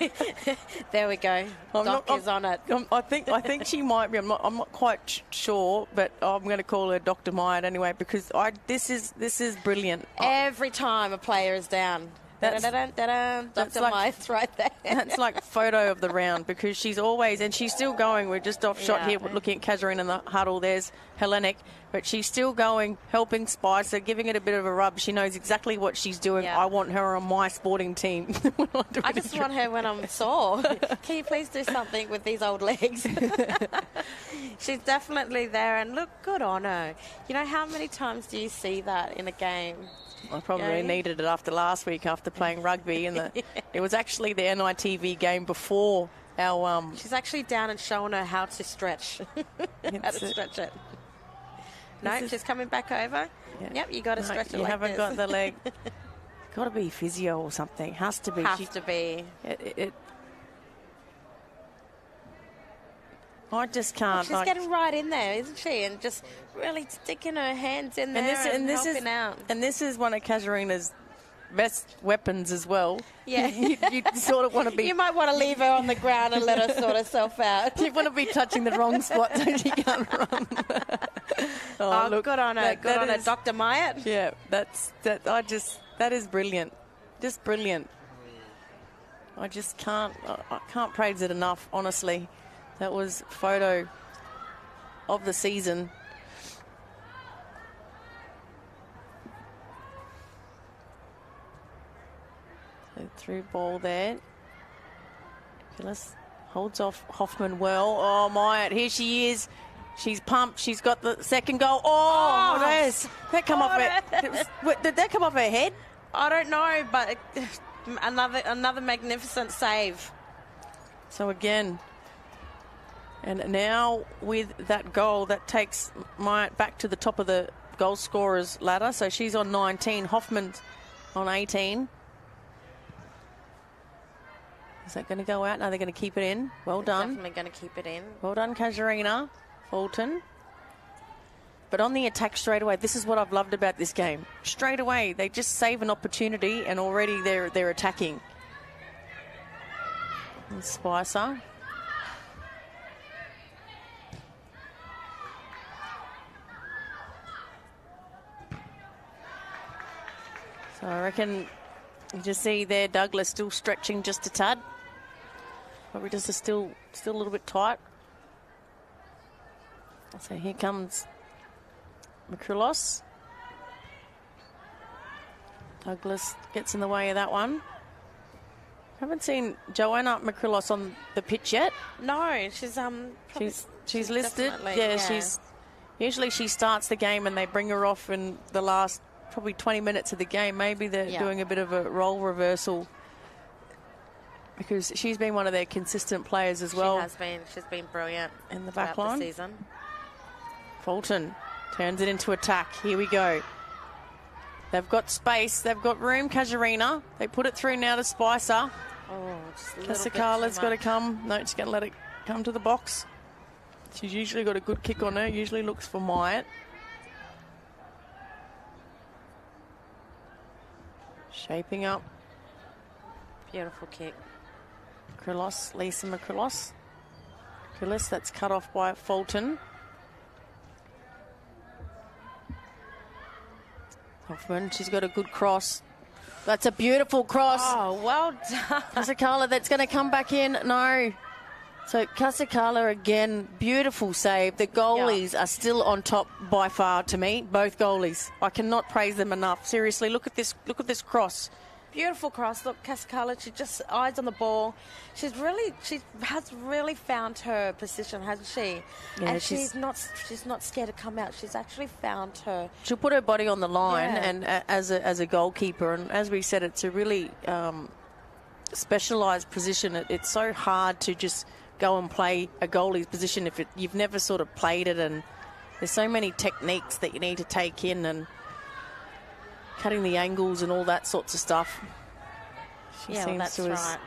There we go. Doc is on it. I think she might be. I'm not quite sure, but I'm going to call her Dr. Myatt anyway, because this is brilliant. Every time a player is down. Dr. Myatt's right there. That's like photo of the round, because she's always, and she's still going. We're just off shot here looking at Casuarina in the huddle. There's Hellenic, but she's still going, helping Spicer, giving it a bit of a rub. She knows exactly what she's doing. I want her on my sporting team. I just want her when I'm sore. Can you please do something with these old legs? She's definitely there, and look, good on her. You know, how many times do you see that in a game? I probably needed it after last week, after playing rugby. And it was actually the NITV game before our... She's actually down and showing her how to stretch. How to stretch it. No, she's coming back over. Yeah. Yep, you got to stretch it like this. You haven't got the leg. Got to be physio or something. Has to be. Has to be. I just can't. She's getting right in there, isn't she? And just really sticking her hands in there and helping out. And this is one of Casuarina's best weapons as well. Yeah. you sort of want to be... You might want to leave her on the ground and let her sort herself out. You want to be touching the wrong spot so she can't run. Look, good on her. Good on her, Dr. Myatt. Yeah, that is brilliant. Just brilliant. I just can't praise it enough, honestly. That was photo of the season. So through ball there. Phyllis holds off Hoffman well. Oh, my, here she is. She's pumped. She's got the second goal. Oh, that come off her. Did that come off her head? I don't know, but another magnificent save. So again, and now with that goal, that takes Myatt back to the top of the goal scorers ladder. So she's on 19. Hoffman's on 18. Is that going to go out? No, they're going to keep it in. Well done. Definitely going to keep it in. Well done, Casuarina. Fulton. But on the attack straight away, this is what I've loved about this game. Straight away, they just save an opportunity and already they're attacking. And Spicer. So I reckon you just see there Douglas still stretching just a tad. Probably just still a little bit tight. So here comes Mikrulos. Douglas gets in the way of that one. Haven't seen Joanna Mikrulos on the pitch yet. No, she's listed. Yeah, she's usually she starts the game and they bring her off in the last probably 20 minutes of the game. Maybe they're doing a bit of a role reversal because she's been one of their consistent players as well. She has been. She's been brilliant in the back line. The season. Fulton turns it into attack. Here we go. They've got space. They've got room. Casuarina. They put it through now to Spicer. Oh, Casacala's got to come. No, she's going to let it come to the box. She's usually got a good kick on her. Usually looks for Myatt. Shaping up. Beautiful kick. Mikrulos, Lisa Mikrulos. Mikrulos, that's cut off by Fulton. Hoffman, she's got a good cross. That's a beautiful cross. Oh, well done. Casacala, that's going to come back in. No. So Casacala again, beautiful save. The goalies are still on top by far to me, both goalies. I cannot praise them enough. Seriously, look at this cross. Beautiful cross. Look, Casacala, she just eyes on the ball. She has really found her position, hasn't she? Yeah, and she's not scared to come out. She's actually found her. She'll put her body on the line, and as a goalkeeper, and as we said, it's a really specialised position. It's so hard to just go and play a goalie's position if you've never sort of played it, and there's so many techniques that you need to take in and cutting the angles and all that sorts of stuff. She seems that's to right.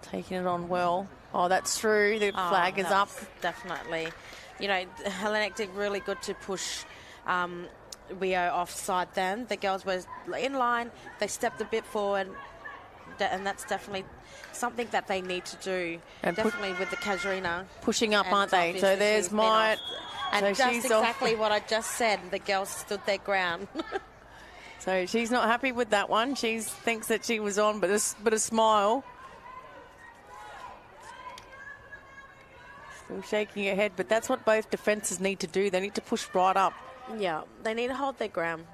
Taking it on well. Oh, that's through. The flag is up. Definitely. You know, Hellenic did really good to push Rio offside then. The girls were in line. They stepped a bit forward. And that's definitely something that they need to do. And definitely with the Casuarina. Pushing up, aren't they? So there's Myatt. And so just exactly what I just said. The girls stood their ground. So she's not happy with that one. She thinks that she was on, but a smile. Still shaking her head, but that's what both defences need to do. They need to push right up. Yeah, they need to hold their ground.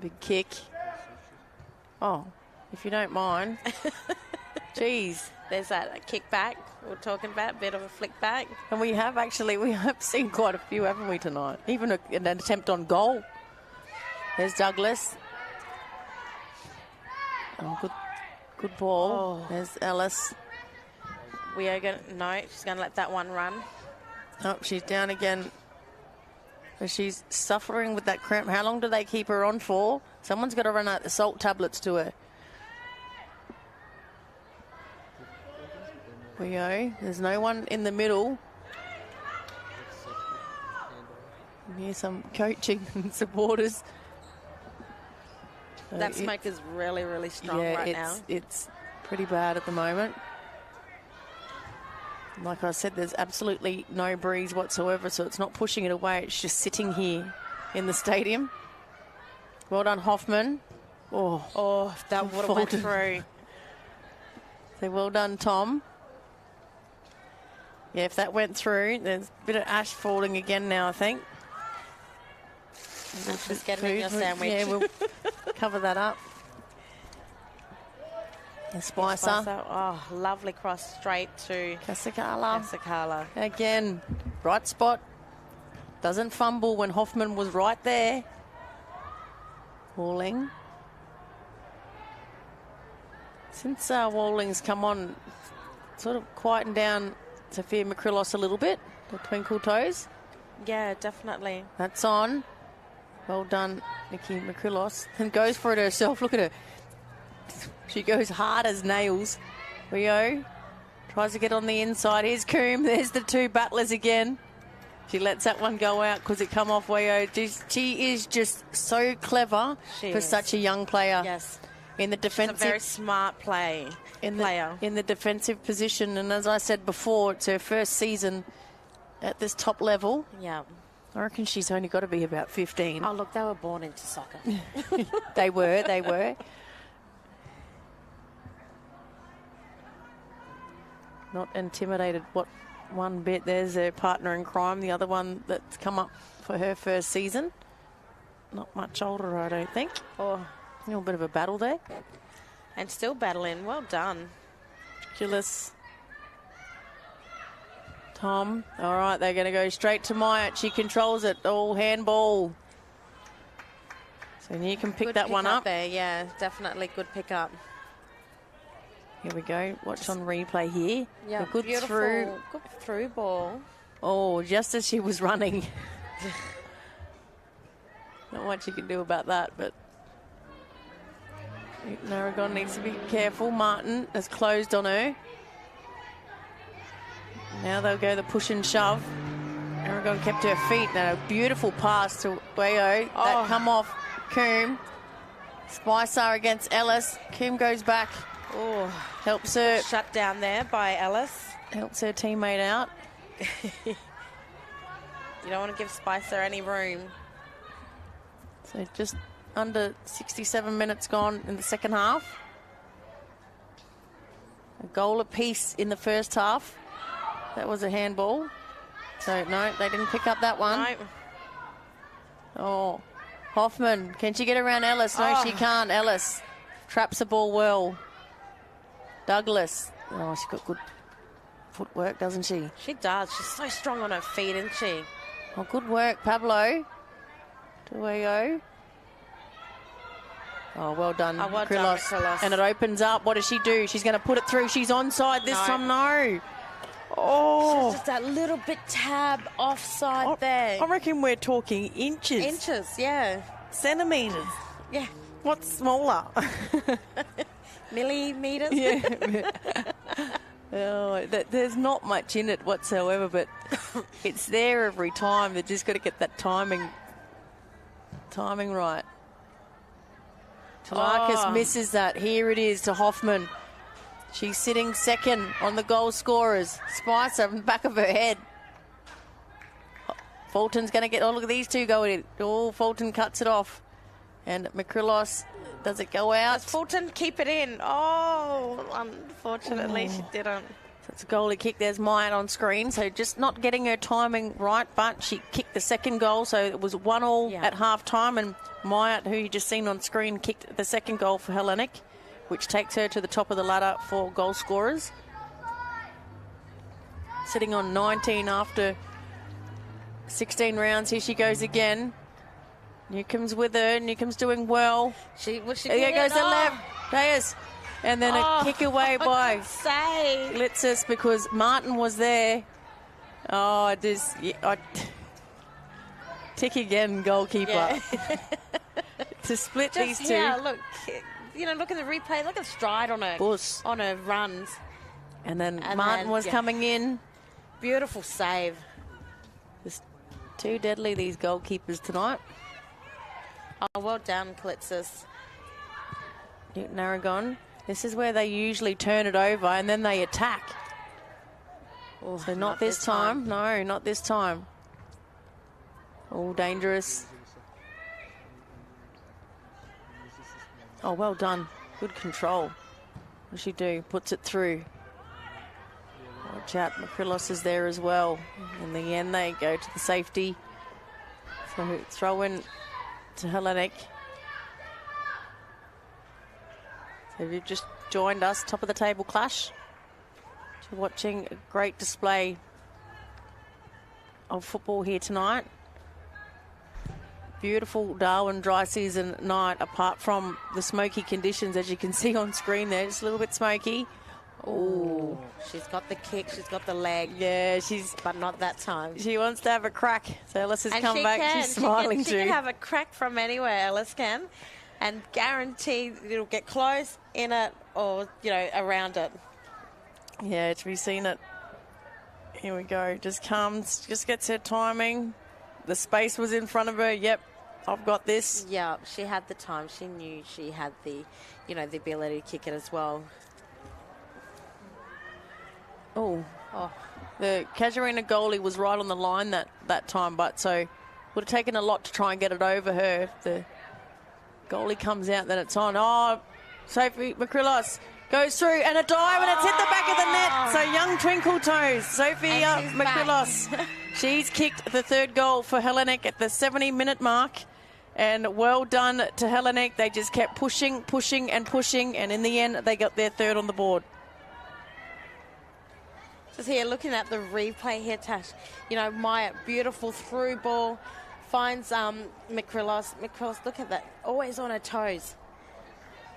Big kick. Oh, if you don't mind. Jeez. There's that kick back we're talking about, a bit of a flick back. And we have seen quite a few, haven't we, tonight? Even an attempt on goal. There's Douglas. Oh, good ball. Oh. There's Ellis. She's going to let that one run. Oh, she's down again. She's suffering with that cramp. How long do they keep her on for? Someone's got to run out the salt tablets to her. There's no one in the middle. Here's some coaching and supporters. That smoke is really, really strong now. It's pretty bad at the moment. Like I said, there's absolutely no breeze whatsoever, so it's not pushing it away. It's just sitting here in the stadium. Well done, Hoffman. Oh, that would have went through. So well done, Tom. Yeah, if that went through, there's a bit of ash falling again now, I think. Just get it in your sandwich. Yeah, we'll cover that up. And Spicer. Oh, lovely cross straight to Casuarina. Again, right spot. Doesn't fumble when Hoffman was right there. Walling. Since Walling's come on, sort of quietened down Sophia Makrilos a little bit, the twinkle toes. Yeah, definitely. That's on. Well done, Nikki Makrilos. And goes for it herself. Look at her. She goes hard as nails. Rio tries to get on the inside. Here's Coombe. There's the two battlers again. She lets that one go out because it come off Wayo. She is just so clever for such a young player. Yes. In the defensive, she's a very smart player. In the defensive position, and as I said before, it's her first season at this top level. Yeah. I reckon she's only got to be about 15. Oh, look, they were born into soccer. They were. Not intimidated one bit. There's their partner in crime, the other one that's come up for her first season. Not much older, I don't think. Oh, a little bit of a battle there. And still battling. Well done. Gillis. Tom. All right, they're going to go straight to Myatt. She controls it. All handball. So you can pick that one up. There, yeah, definitely good pick up. Here we go. Watch on replay here. Yeah, good through. Good through ball. Oh, just as she was running. Not much you can do about that, but Aragon needs to be careful. Martin has closed on her. Now they'll go the push and shove. Aragon kept her feet. Now a beautiful pass to Wayo. That come off Coombe. Spicer against Ellis. Coombe goes back. Oh, helps her. Shut down there by Ellis. Helps her teammate out. You don't want to give Spicer any room. So just under 67 minutes gone in the second half. A goal apiece in the first half. That was a handball. So, no, they didn't pick up that one. No. Oh, Hoffman. Can she get around Ellis? No, she can't. Ellis traps the ball well. Douglas. Oh, she's got good footwork, doesn't she? She does. She's so strong on her feet, isn't she? Oh, good work, Pablo. Dueo. Oh, well done, Makrilos. And it opens up. What does she do? She's going to put it through. She's onside this time. No. Oh. Just that little bit tab offside there. I reckon we're talking inches. Inches, yeah. Centimetres. Yeah. What's smaller? Millimeters? Yeah. Oh, there's not much in it whatsoever, but it's there every time. They've just got to get that timing right. Talakis misses that. Here it is to Hoffman. She's sitting second on the goal scorers. Spicer in the back of her head. Fulton's going to get, look at these two going in. Oh, Fulton cuts it off. And Makrilos, does it go out? Does Fulton keep it in? Oh, unfortunately she didn't. So it's a goalie kick. There's Myatt on screen. So just not getting her timing right, but she kicked the second goal. So it was 1-1 at half time. And Myatt, who you just seen on screen, kicked the second goal for Hellenic, which takes her to the top of the ladder for goal scorers. Sitting on 19 after 16 rounds. Here she goes again. Newcomb's with her. Newcomb's doing well. There goes the left. Reyes. And then a kick away by Glitzis because Martin was there. Oh, tick again, goalkeeper. Yeah. To split Just these two. Here, look. Look at the replay. Look at the stride on her. Bus. On her runs. And then Martin was coming in. Beautiful save. Just too deadly, these goalkeepers tonight. Oh, well done, Glitzis. Newton Aragon. This is where they usually turn it over and then they attack. Oh, so not this time. No, not this time. All dangerous. Oh, well done. Good control. What does she do? Puts it through. Watch out, Makrilos is there as well. In the end, they go to the safety. So throw in to Hellenic. So if you've just joined us, top of the table clash. You're watching a great display of football here tonight. Beautiful Darwin dry season night, apart from the smoky conditions, as you can see on screen there. Just a little bit smoky. Oh, she's got the kick, she's got the leg. Yeah, but not that time. She wants to have a crack. So Ellis has come back. Can. She's smiling she too. can have a crack from anywhere, Ellis can. And guaranteed it'll get close, in it, or, around it. Yeah, we've seen it. Here we go. Just comes, just gets her timing. The space was in front of her. Yep, I've got this. Yeah, she had the time. She knew she had the, the ability to kick it as well. Oh, the Casuarina goalie was right on the line that time, but so would have taken a lot to try and get it over her. If the goalie comes out, then it's on. Oh, Sophie Makrilos goes through and a dive, and it's hit the back of the net. So young twinkle toes, Sophia Makrilos. She's kicked the third goal for Hellenic at the 70-minute mark. And well done to Hellenic. They just kept pushing, and in the end, they got their third on the board. Just here, looking at the replay here, Tash. Maya, beautiful through ball, finds Makrilos. Makrilos, look at that, always on her toes.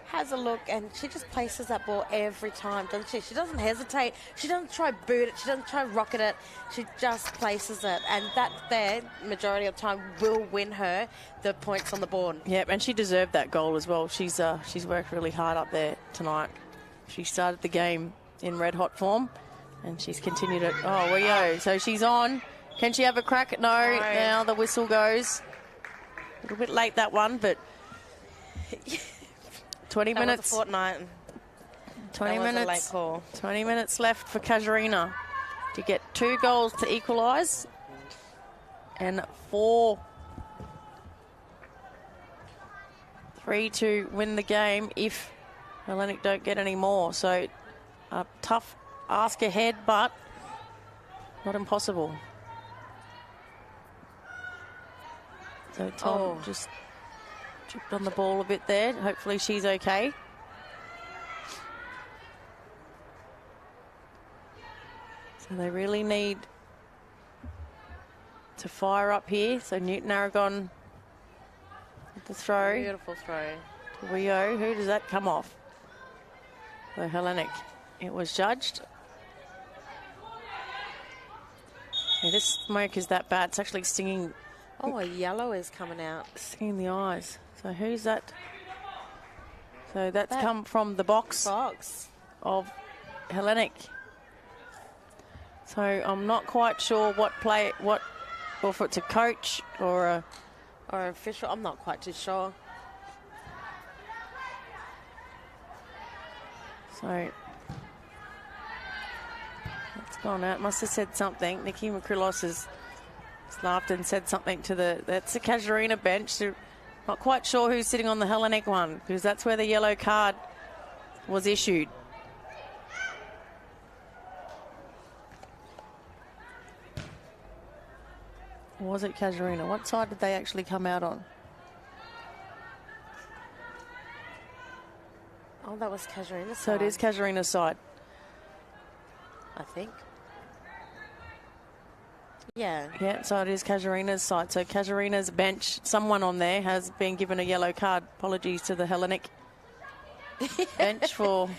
Has a look, and she just places that ball every time, doesn't she? She doesn't hesitate. She doesn't try boot it. She doesn't try rocket it. She just places it, and that there, majority of the time, will win her the points on the board. Yep, and she deserved that goal as well. She's worked really hard up there tonight. She started the game in red-hot form, and she's continued it. Oh, Rio. So she's on. Can she have a crack? No. Now the whistle goes. A little bit late, that one, but 20 that minutes. Was a fortnight. 20 that was minutes. a late call. 20 minutes left for Casuarina to get 2 goals to equalise and 3 to win the game if Hellenic don't get any more. So a tough ask ahead, but not impossible. So Tom just tripped on the ball a bit there. Hopefully she's okay. So they really need to fire up here. So Newton Aragon with the throw. Beautiful throw. To Rio. Who does that come off? So Hellenic. It was judged. Yeah, this smoke is that bad. It's actually stinging. Oh, a yellow is coming out. Stinging the eyes. So who's that? So that's come from the box of Hellenic. So I'm not quite sure or if it's a coach or official. I'm not quite too sure. So it's gone out. Must have said something. Nikki Makrilos has laughed and said something to that's the Casuarina bench. So not quite sure who's sitting on the Hellenic one, because that's where the yellow card was issued. Or was it Casuarina? What side did they actually come out on? Oh, that was Casuarina's side. So it is Casuarina's side. I think. Yeah. Yeah, so it is Casuarina's side. So Casuarina's bench, someone on there has been given a yellow card. Apologies to the Hellenic bench for...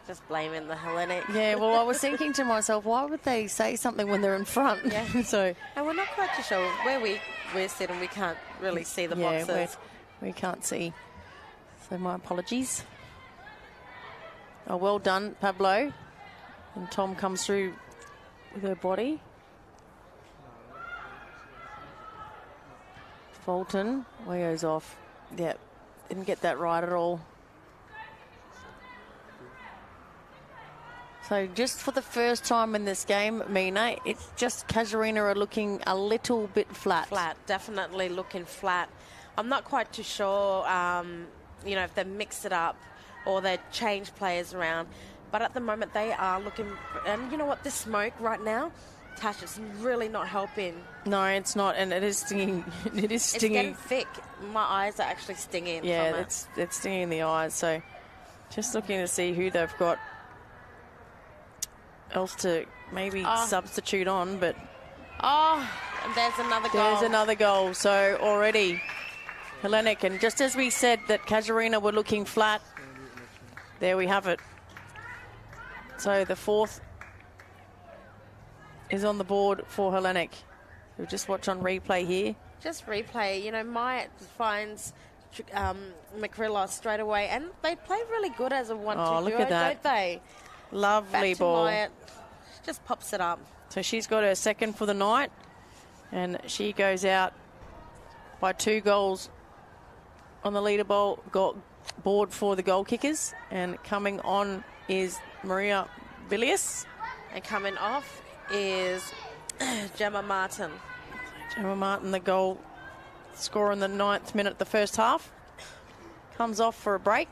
Just blaming the Hellenic. Yeah, well, I was thinking to myself, why would they say something when they're in front? Yeah. So, and we're not quite too sure where we're sitting. We can't really see the boxes. We can't see. So my apologies. Oh, well done, Pablo. And Tom comes through with her body. Fulton, Leo's off. Yep, didn't get that right at all. So just for the first time in this game, Mina, it's just Casuarina are looking a little bit flat. Flat, definitely looking flat. I'm not quite too sure, if they mix it up or they change players around. But at the moment, they are looking... And you know what? This smoke right now, Tash, it's really not helping. No, it's not, and it is stinging. It is stinging. It's getting thick. My eyes are actually stinging. Yeah, from it. it's stinging in the eyes. So just looking to see who they've got else to maybe substitute on, but... Oh, and there's another goal. There's another goal. So already Hellenic, and just as we said that Casuarina were looking flat, there we have it. So the fourth is on the board for Hellenic. We'll just watch on replay here. Just replay. You know, Myatt finds Makrillos straight away, and they play really good as a 1-2 duo, look at that. don't they? Lovely Back to ball. Myatt. Just pops it up. So she's got her second for the night, and she goes out by 2 goals on the leaderboard board for the goal kickers. And coming on is Maria Villiers. And coming off is Gemma Martin. Gemma Martin, the goal scorer in the 9th minute of the first half. Comes off for a break.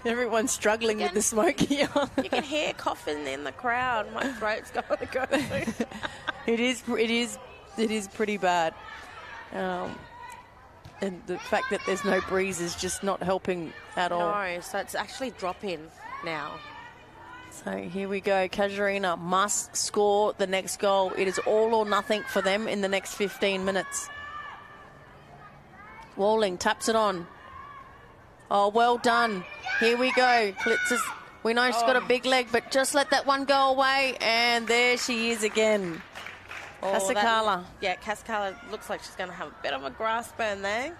Everyone's struggling with the smoke here. You can hear coughing in the crowd. My throat's going to go through. It is pretty bad. And the fact that there's no breeze is just not helping at all. No, so it's actually dropping now. So here we go. Casuarina must score the next goal. It is all or nothing for them in the next 15 minutes. Walling taps it on. Oh, well done. Here we go. Klitzes. We know she's got a big leg, but just let that one go away. And there she is again. Casacala. Casacala looks like she's going to have a bit of a grass burn there.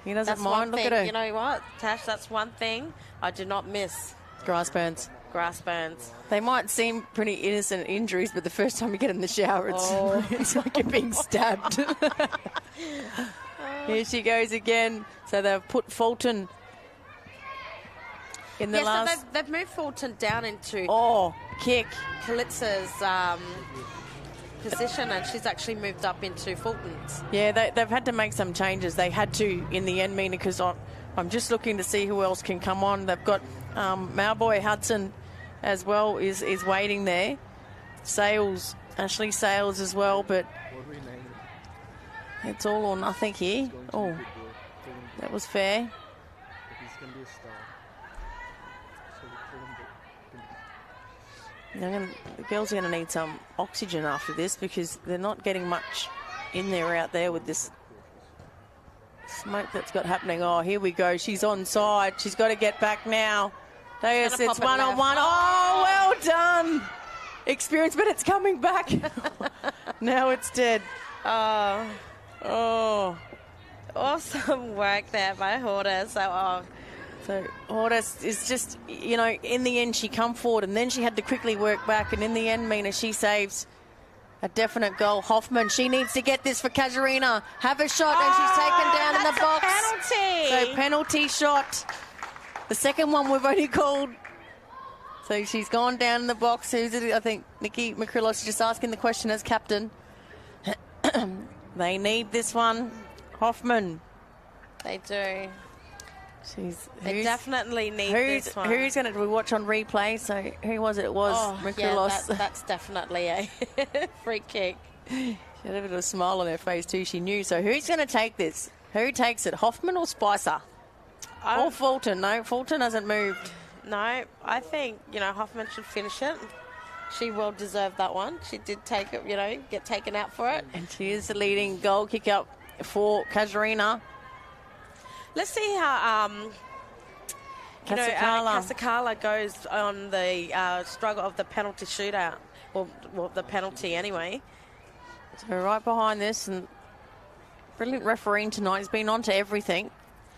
He doesn't That's mind. Look at her. You know what, Tash, that's one thing I do not miss. Grass burns. Grass burns. They might seem pretty innocent injuries, but the first time you get in the shower, it's like you're being stabbed. Here she goes again. So they've put Fulton in the last... So they've moved Fulton down into... kick. Kalitsa's position, and she's actually moved up into Fulton's. Yeah, they've had to make some changes. They had to in the end, Mina, because I'm just looking to see who else can come on. They've got Malboy Hudson as well is waiting there. Ashley Sales as well, but it's all or nothing here. Oh, that was fair. The girls are going to need some oxygen after this because they're not getting much in there out there with this smoke that's got happening. Oh, here we go. She's onside. She's got to get back now. It's one-on-one. Oh, well done. Experience, but it's coming back. Now it's dead. Oh. Awesome work there by Horda. So Horda is just, in the end she come forward and then she had to quickly work back, and in the end, Mina, she saves a definite goal. Hoffman, she needs to get this for Casuarina. Have a shot, and she's taken down in the box. Penalty. So penalty shot. The second one we've only called. So she's gone down in the box. Who's it? I think Nikki Makrillos is just asking the question as captain. They need this one. Hoffman. They do. They definitely need this one. Who's going to watch on replay? So who was it? It was Makrillos. Yeah, that's definitely a free kick. She had a bit of a smile on her face too. She knew. So who's going to take this? Who takes it? Hoffman or Spicer? Or Fulton? No, Fulton hasn't moved. No, I think, Hoffman should finish it. She will deserve that one. She did take it, get taken out for it. And she is the leading goal kick up for Casuarina. Let's see how Casacala. Casacala goes on the struggle of the penalty shootout. Well, the penalty anyway. So right behind this, and brilliant refereeing tonight. He's been on to everything.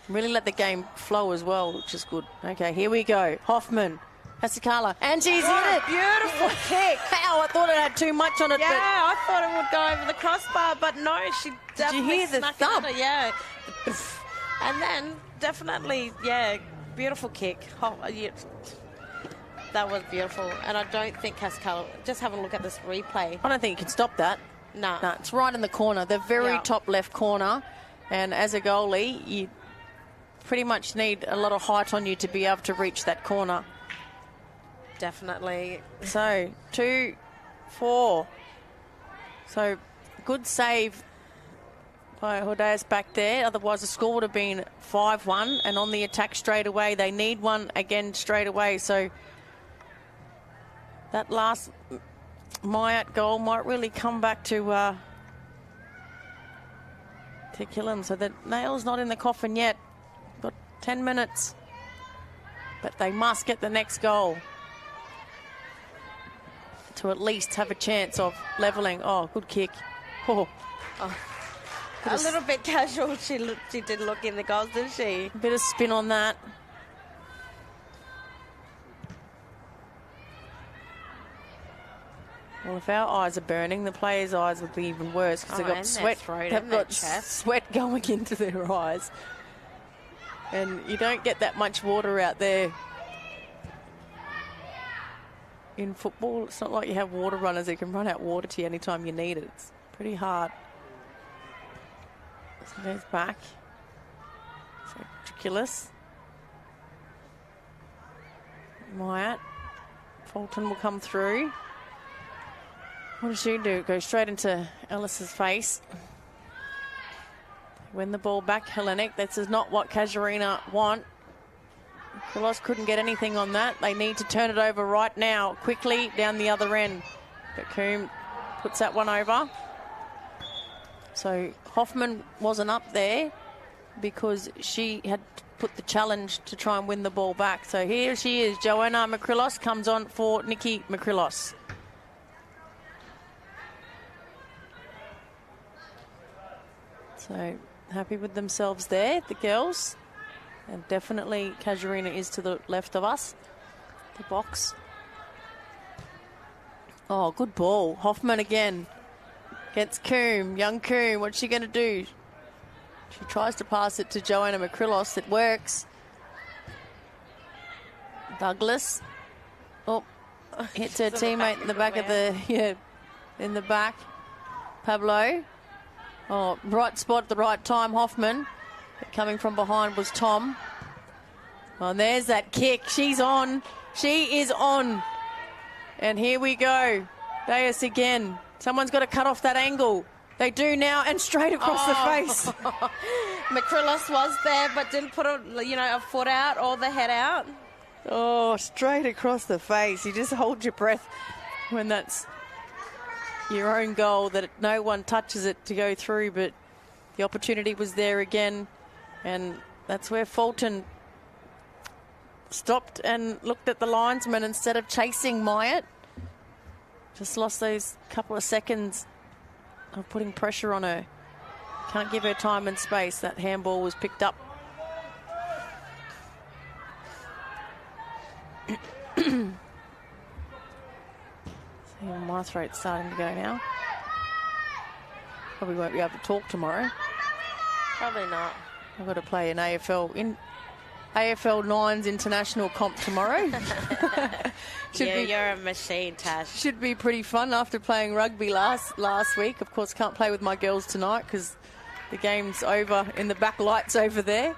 Really let the game flow as well, which is good. Okay, here we go. Hoffman, Casacala, and she's in it. Beautiful kick. Ow, I thought it had too much on it. Yeah, I thought it would go over the crossbar, but no, she definitely hear the snuck thump? it. Yeah. And then, definitely, beautiful kick. That was beautiful. And I don't think Casacala, just have a look at this replay. I don't think you can stop that. No, it's right in the corner, the very top left corner. And as a goalie, pretty much need a lot of height on you to be able to reach that corner. Definitely. So 2-4. So good save by Hodeas back there. Otherwise the score would have been 5-1, and on the attack straight away. They need one again straight away. So that last Myatt goal might really come back to kill him. So the nail's not in the coffin yet. Got 10 minutes. But they must get the next goal to at least have a chance of levelling. Oh, good kick. Oh. A little bit casual. She did look in the goals, didn't she? A bit of spin on that. Well, if our eyes are burning, the players' eyes would be even worse because they've got sweat. They've got sweat going into their eyes, and you don't get that much water out there in football. It's not like you have water runners that can run out water to you anytime you need it. It's pretty hard. So goes back. So ridiculous. Myatt. Fulton will come through. What does she do? Go straight into Ellis's face. Win the ball back, Hellenic. This is not what Casuarina want. Krilos couldn't get anything on that. They need to turn it over right now, quickly down the other end. But Coombe puts that one over. So Hoffman wasn't up there because she had put the challenge to try and win the ball back. So here she is. Joanna Makrilos comes on for Nikki Makrilos. So happy with themselves there, the girls. And definitely Casuarina is to the left of us. The box. Oh, good ball. Hoffman again. Gets Coombe. Young Coombe. What's she going to do? She tries to pass it to Joanna Makrilos. It works. Douglas. Oh, hits her teammate in the back of the... in the back. Pablo. Oh, right spot at the right time, Hoffman. But coming from behind was Tom. Oh, and there's that kick. She's on. She is on. And here we go. Deus again. Someone's got to cut off that angle. They do now, and straight across the face. Makrilos was there, but didn't put a foot out or the head out. Oh, straight across the face. You just hold your breath when that's your own goal, that no one touches it to go through, but the opportunity was there again, and that's where Fulton stopped and looked at the linesman instead of chasing Myatt. Just lost those couple of seconds of putting pressure on her. Can't give her time and space. That handball was picked up. My throat's starting to go now. Probably won't be able to talk tomorrow. Probably not. I've got to play an AFL 9's international comp tomorrow. You're a machine, Tash. Should be pretty fun after playing rugby last week. Of course, can't play with my girls tonight because the game's over in the back lights over there.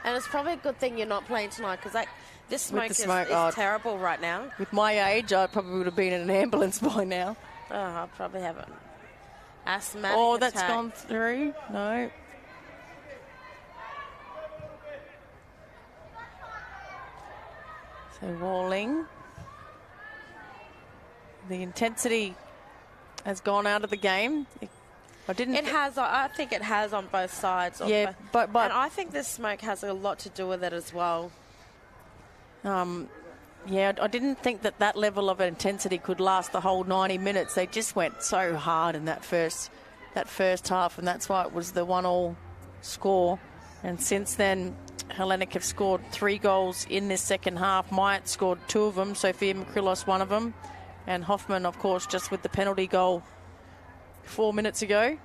And it's probably a good thing you're not playing tonight because this smoke is terrible right now. With my age, I probably would have been in an ambulance by now. Oh, I probably haven't. Asthmatic Oh, that's attack. gone through. No. So Walling. The intensity has gone out of the game. I think it has on both sides. Yeah, but and I think this smoke has a lot to do with it as well. Yeah, I didn't think that level of intensity could last the whole 90 minutes. They just went so hard in that first half, and that's why it was the 1-1 score. And since then, Hellenic have scored 3 goals in this second half. Myatt scored 2 of them. Sophia Makrilos, 1 of them. And Hoffman, of course, just with the penalty goal 4 minutes ago.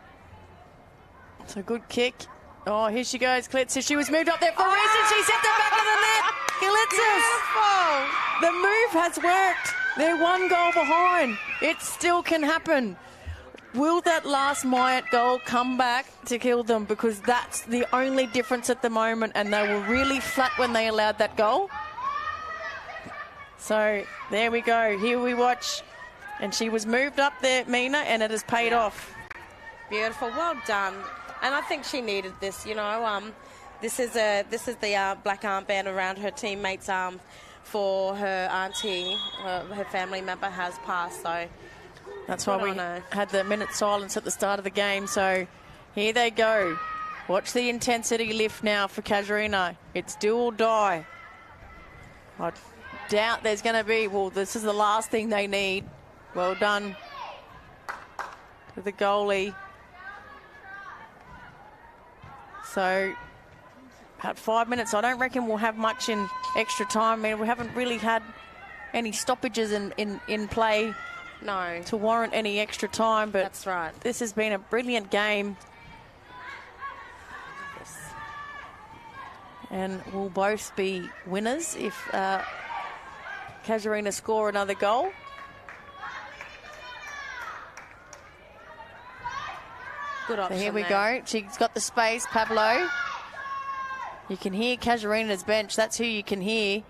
So good kick. Oh, here she goes, Klitzer. She was moved up there for a reason. She sent it back to the net. Beautiful. The move has worked. They're 1 goal behind. It still can happen. Will that last Myatt goal come back to kill them? Because that's the only difference at the moment, and they were really flat when they allowed that goal. So there we go. Here we watch. And she was moved up there, Mina, and it has paid off. Beautiful. Well done. And I think she needed this, you know. This is the black armband around her teammate's arm for her auntie. Her family member has passed, so... That's why we had the minute silence at the start of the game. So here they go. Watch the intensity lift now for Casuarina. It's do or die. I doubt there's going to be... Well, this is the last thing they need. Well done to the goalie. So about 5 minutes. I don't reckon we'll have much in extra time. I mean, we haven't really had any stoppages in play. No. To warrant any extra time, but that's right. This has been a brilliant game. Yes. And we'll both be winners if Casuarina score another goal. Good option. So here we go. She's got the space, Pablo. You can hear Casuarina's bench. That's who you can hear.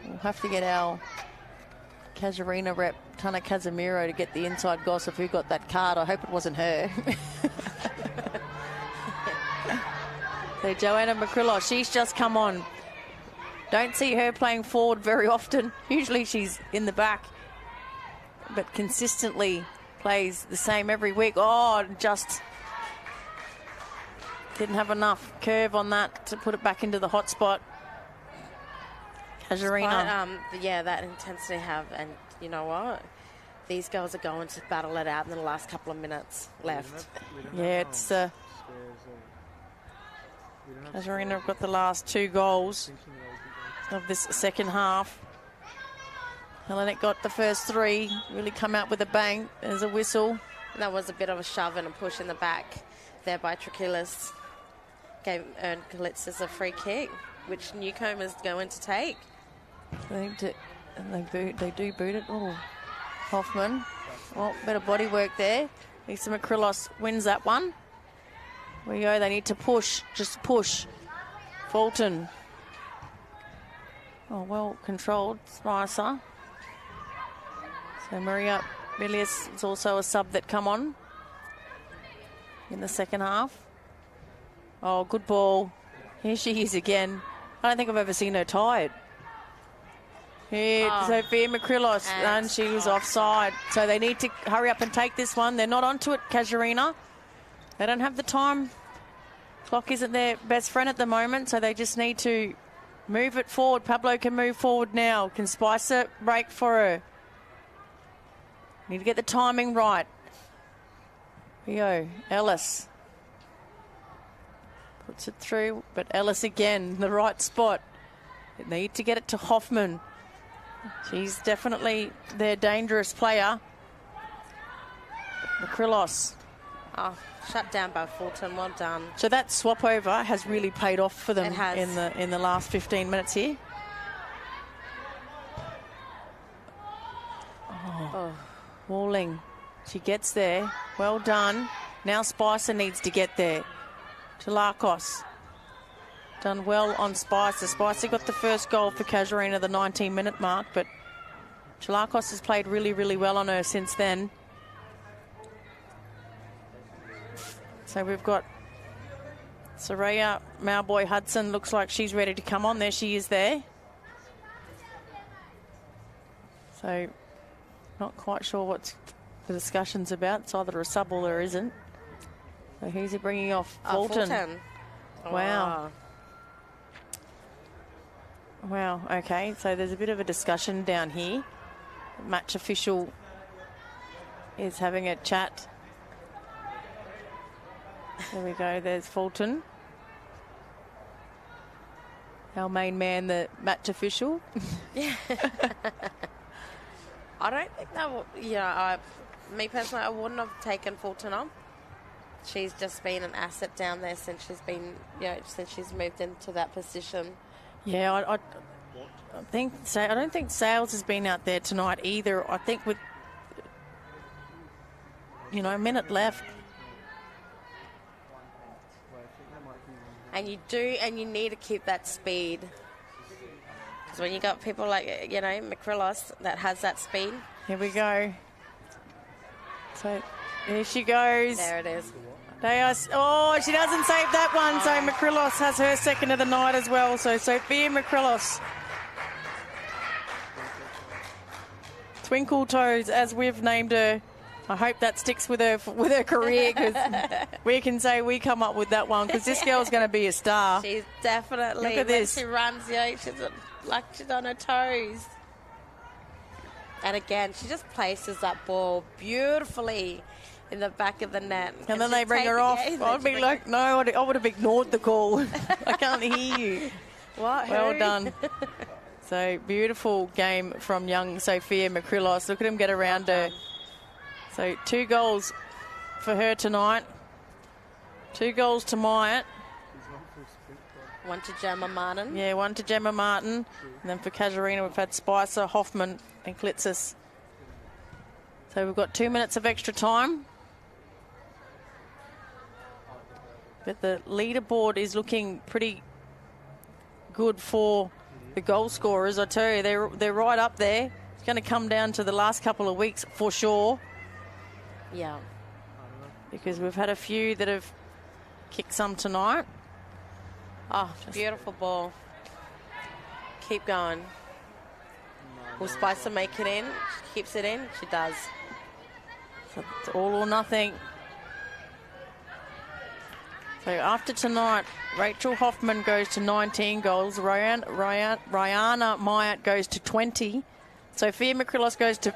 We'll have to get our Casuarina rep, Tana Casemiro, to get the inside gossip who got that card. I hope it wasn't her. So Joanna McCrilloch, she's just come on. Don't see her playing forward very often. Usually she's in the back, but consistently plays the same every week. Oh, just didn't have enough curve on that to put it back into the hot spot. Casuarina. Yeah, that intensity have, and you know what? These girls are going to battle it out in the last couple of minutes left. Yeah, it's Casuarina have got the last 2 goals of this second half. Hellenic got the first 3, really come out with a bang. There's a whistle. That was a bit of a shove and a push in the back there by Trakilis. Earned Kalitzis a free kick, which Newcomb is going to take. They do boot it. Oh, Hoffman. Oh, bit of body work there. Lisa McCrillos wins that one. Here we go. They need to push. Just push. Fulton. Oh, well controlled. Spicer. So Maria Milius is also a sub that come on in the second half. Oh, good ball. Here she is again. I don't think I've ever seen her tired. Here, Sophia McCrillos, and she was offside. So they need to hurry up and take this one. They're not onto it, Casuarina. They don't have the time. Clock isn't their best friend at the moment, so they just need to move it forward. Pablo can move forward now. Can Spicer break for her? Need to get the timing right. Here we go. Ellis. Puts it through, but Ellis again, the right spot. They need to get it to Hoffman. She's definitely their dangerous player. McCrillos. Oh, shut down by Fulton. Well done. So that swap over has really paid off for them It has. in the last 15 minutes here. Oh. Walling. She gets there. Well done. Now Spicer needs to get there. Chalakos. Done well on Spicer. Spicer got the first goal for Casuarina at the 19-minute mark, but Chalakos has played really, really well on her since then. So we've got Soraya Mauboy Hudson. Looks like she's ready to come on. There she is there. So not quite sure what the discussion's about. It's either a sub or there isn't. So who's he bringing off? Fulton. Oh, wow. Wow, okay. So there's a bit of a discussion down here. The match official is having a chat. There we go. There's Fulton. Our main man, the match official. Yeah. I don't think that would, me personally, I wouldn't have taken Fulton on. She's just been an asset down there since she's been, since she's moved into that position. Yeah, I don't think Sales has been out there tonight either. I think with, a minute left. And you need to keep that speed. Because when you got people like, Makrilos that has that speed. Here we go. So there she goes. There it is. She doesn't save that one. So Makrilos has her second of the night as well. So Sophia Makrilos. Twinkle Toes, as we've named her. I hope that sticks with her career, because we can say we come up with that one, because this girl's going to be a star. She's definitely. Look at this. When she runs, she's on her toes. And again, she just places that ball beautifully in the back of the net. And then they bring her off. I'd be like, no, I would have ignored the call. I can't hear you. What? Well done. So beautiful game from young Sophia Makrilos. Look at him get around her. So 2 goals for her tonight. 2 goals to Myatt. 1 to Gemma Martin. Yeah, 1 to Gemma Martin. And then for Casuarina, we've had Spicer, Hoffman and Klitzis. So we've got 2 minutes of extra time. But the leaderboard is looking pretty good for the goal scorers. I tell you, they're right up there. It's going to come down to the last couple of weeks for sure. Yeah. Because we've had a few that have kicked some tonight. Oh, beautiful ball. Keep going. Will Spicer make it in? She keeps it in? She does. So it's all or nothing. So after tonight, Rachel Hoffman goes to 19 goals. Rihanna Myatt goes to 20. Sophia Makrilos goes to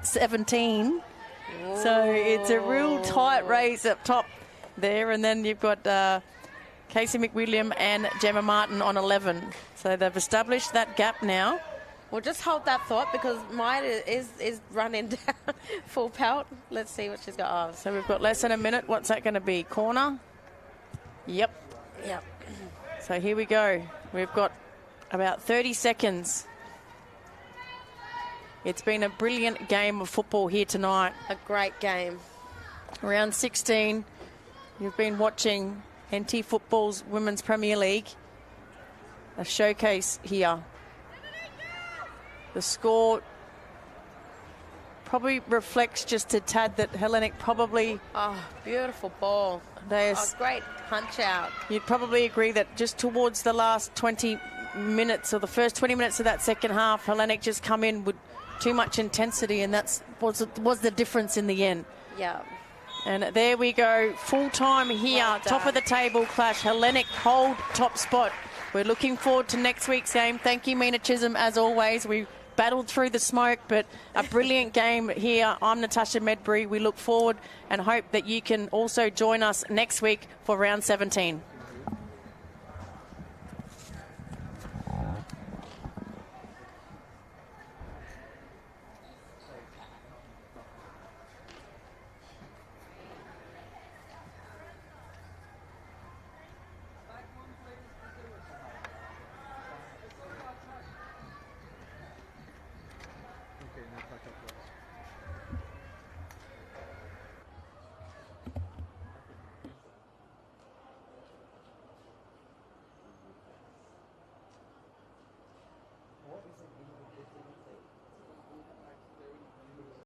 17. Ooh. So it's a real tight race up top there. And then you've got Casey McWilliam and Gemma Martin on 11. So they've established that gap now. We'll just hold that thought, because Myatt is running down full pelt. Let's see what she's got. Oh. So we've got less than a minute. What's that going to be? Corner? Yep. So here we go. We've got about 30 seconds. It's been a brilliant game of football here tonight. A great game. Round 16. You've been watching NT Football's Women's Premier League. A showcase here. The score probably reflects just a tad that Hellenic probably... Oh, beautiful ball. Great punch out. You'd probably agree that just towards the last 20 minutes, or the first 20 minutes of that second half, Hellenic just come in with too much intensity, and that was the difference in the end. Yeah. And there we go, full time here, well top of the table clash. Hellenic hold top spot. We're looking forward to next week's game. Thank you, Mina Chisholm, as always. We battled through the smoke, but a brilliant game here. I'm Natasha Medbury. We look forward and hope that you can also join us next week for round 17.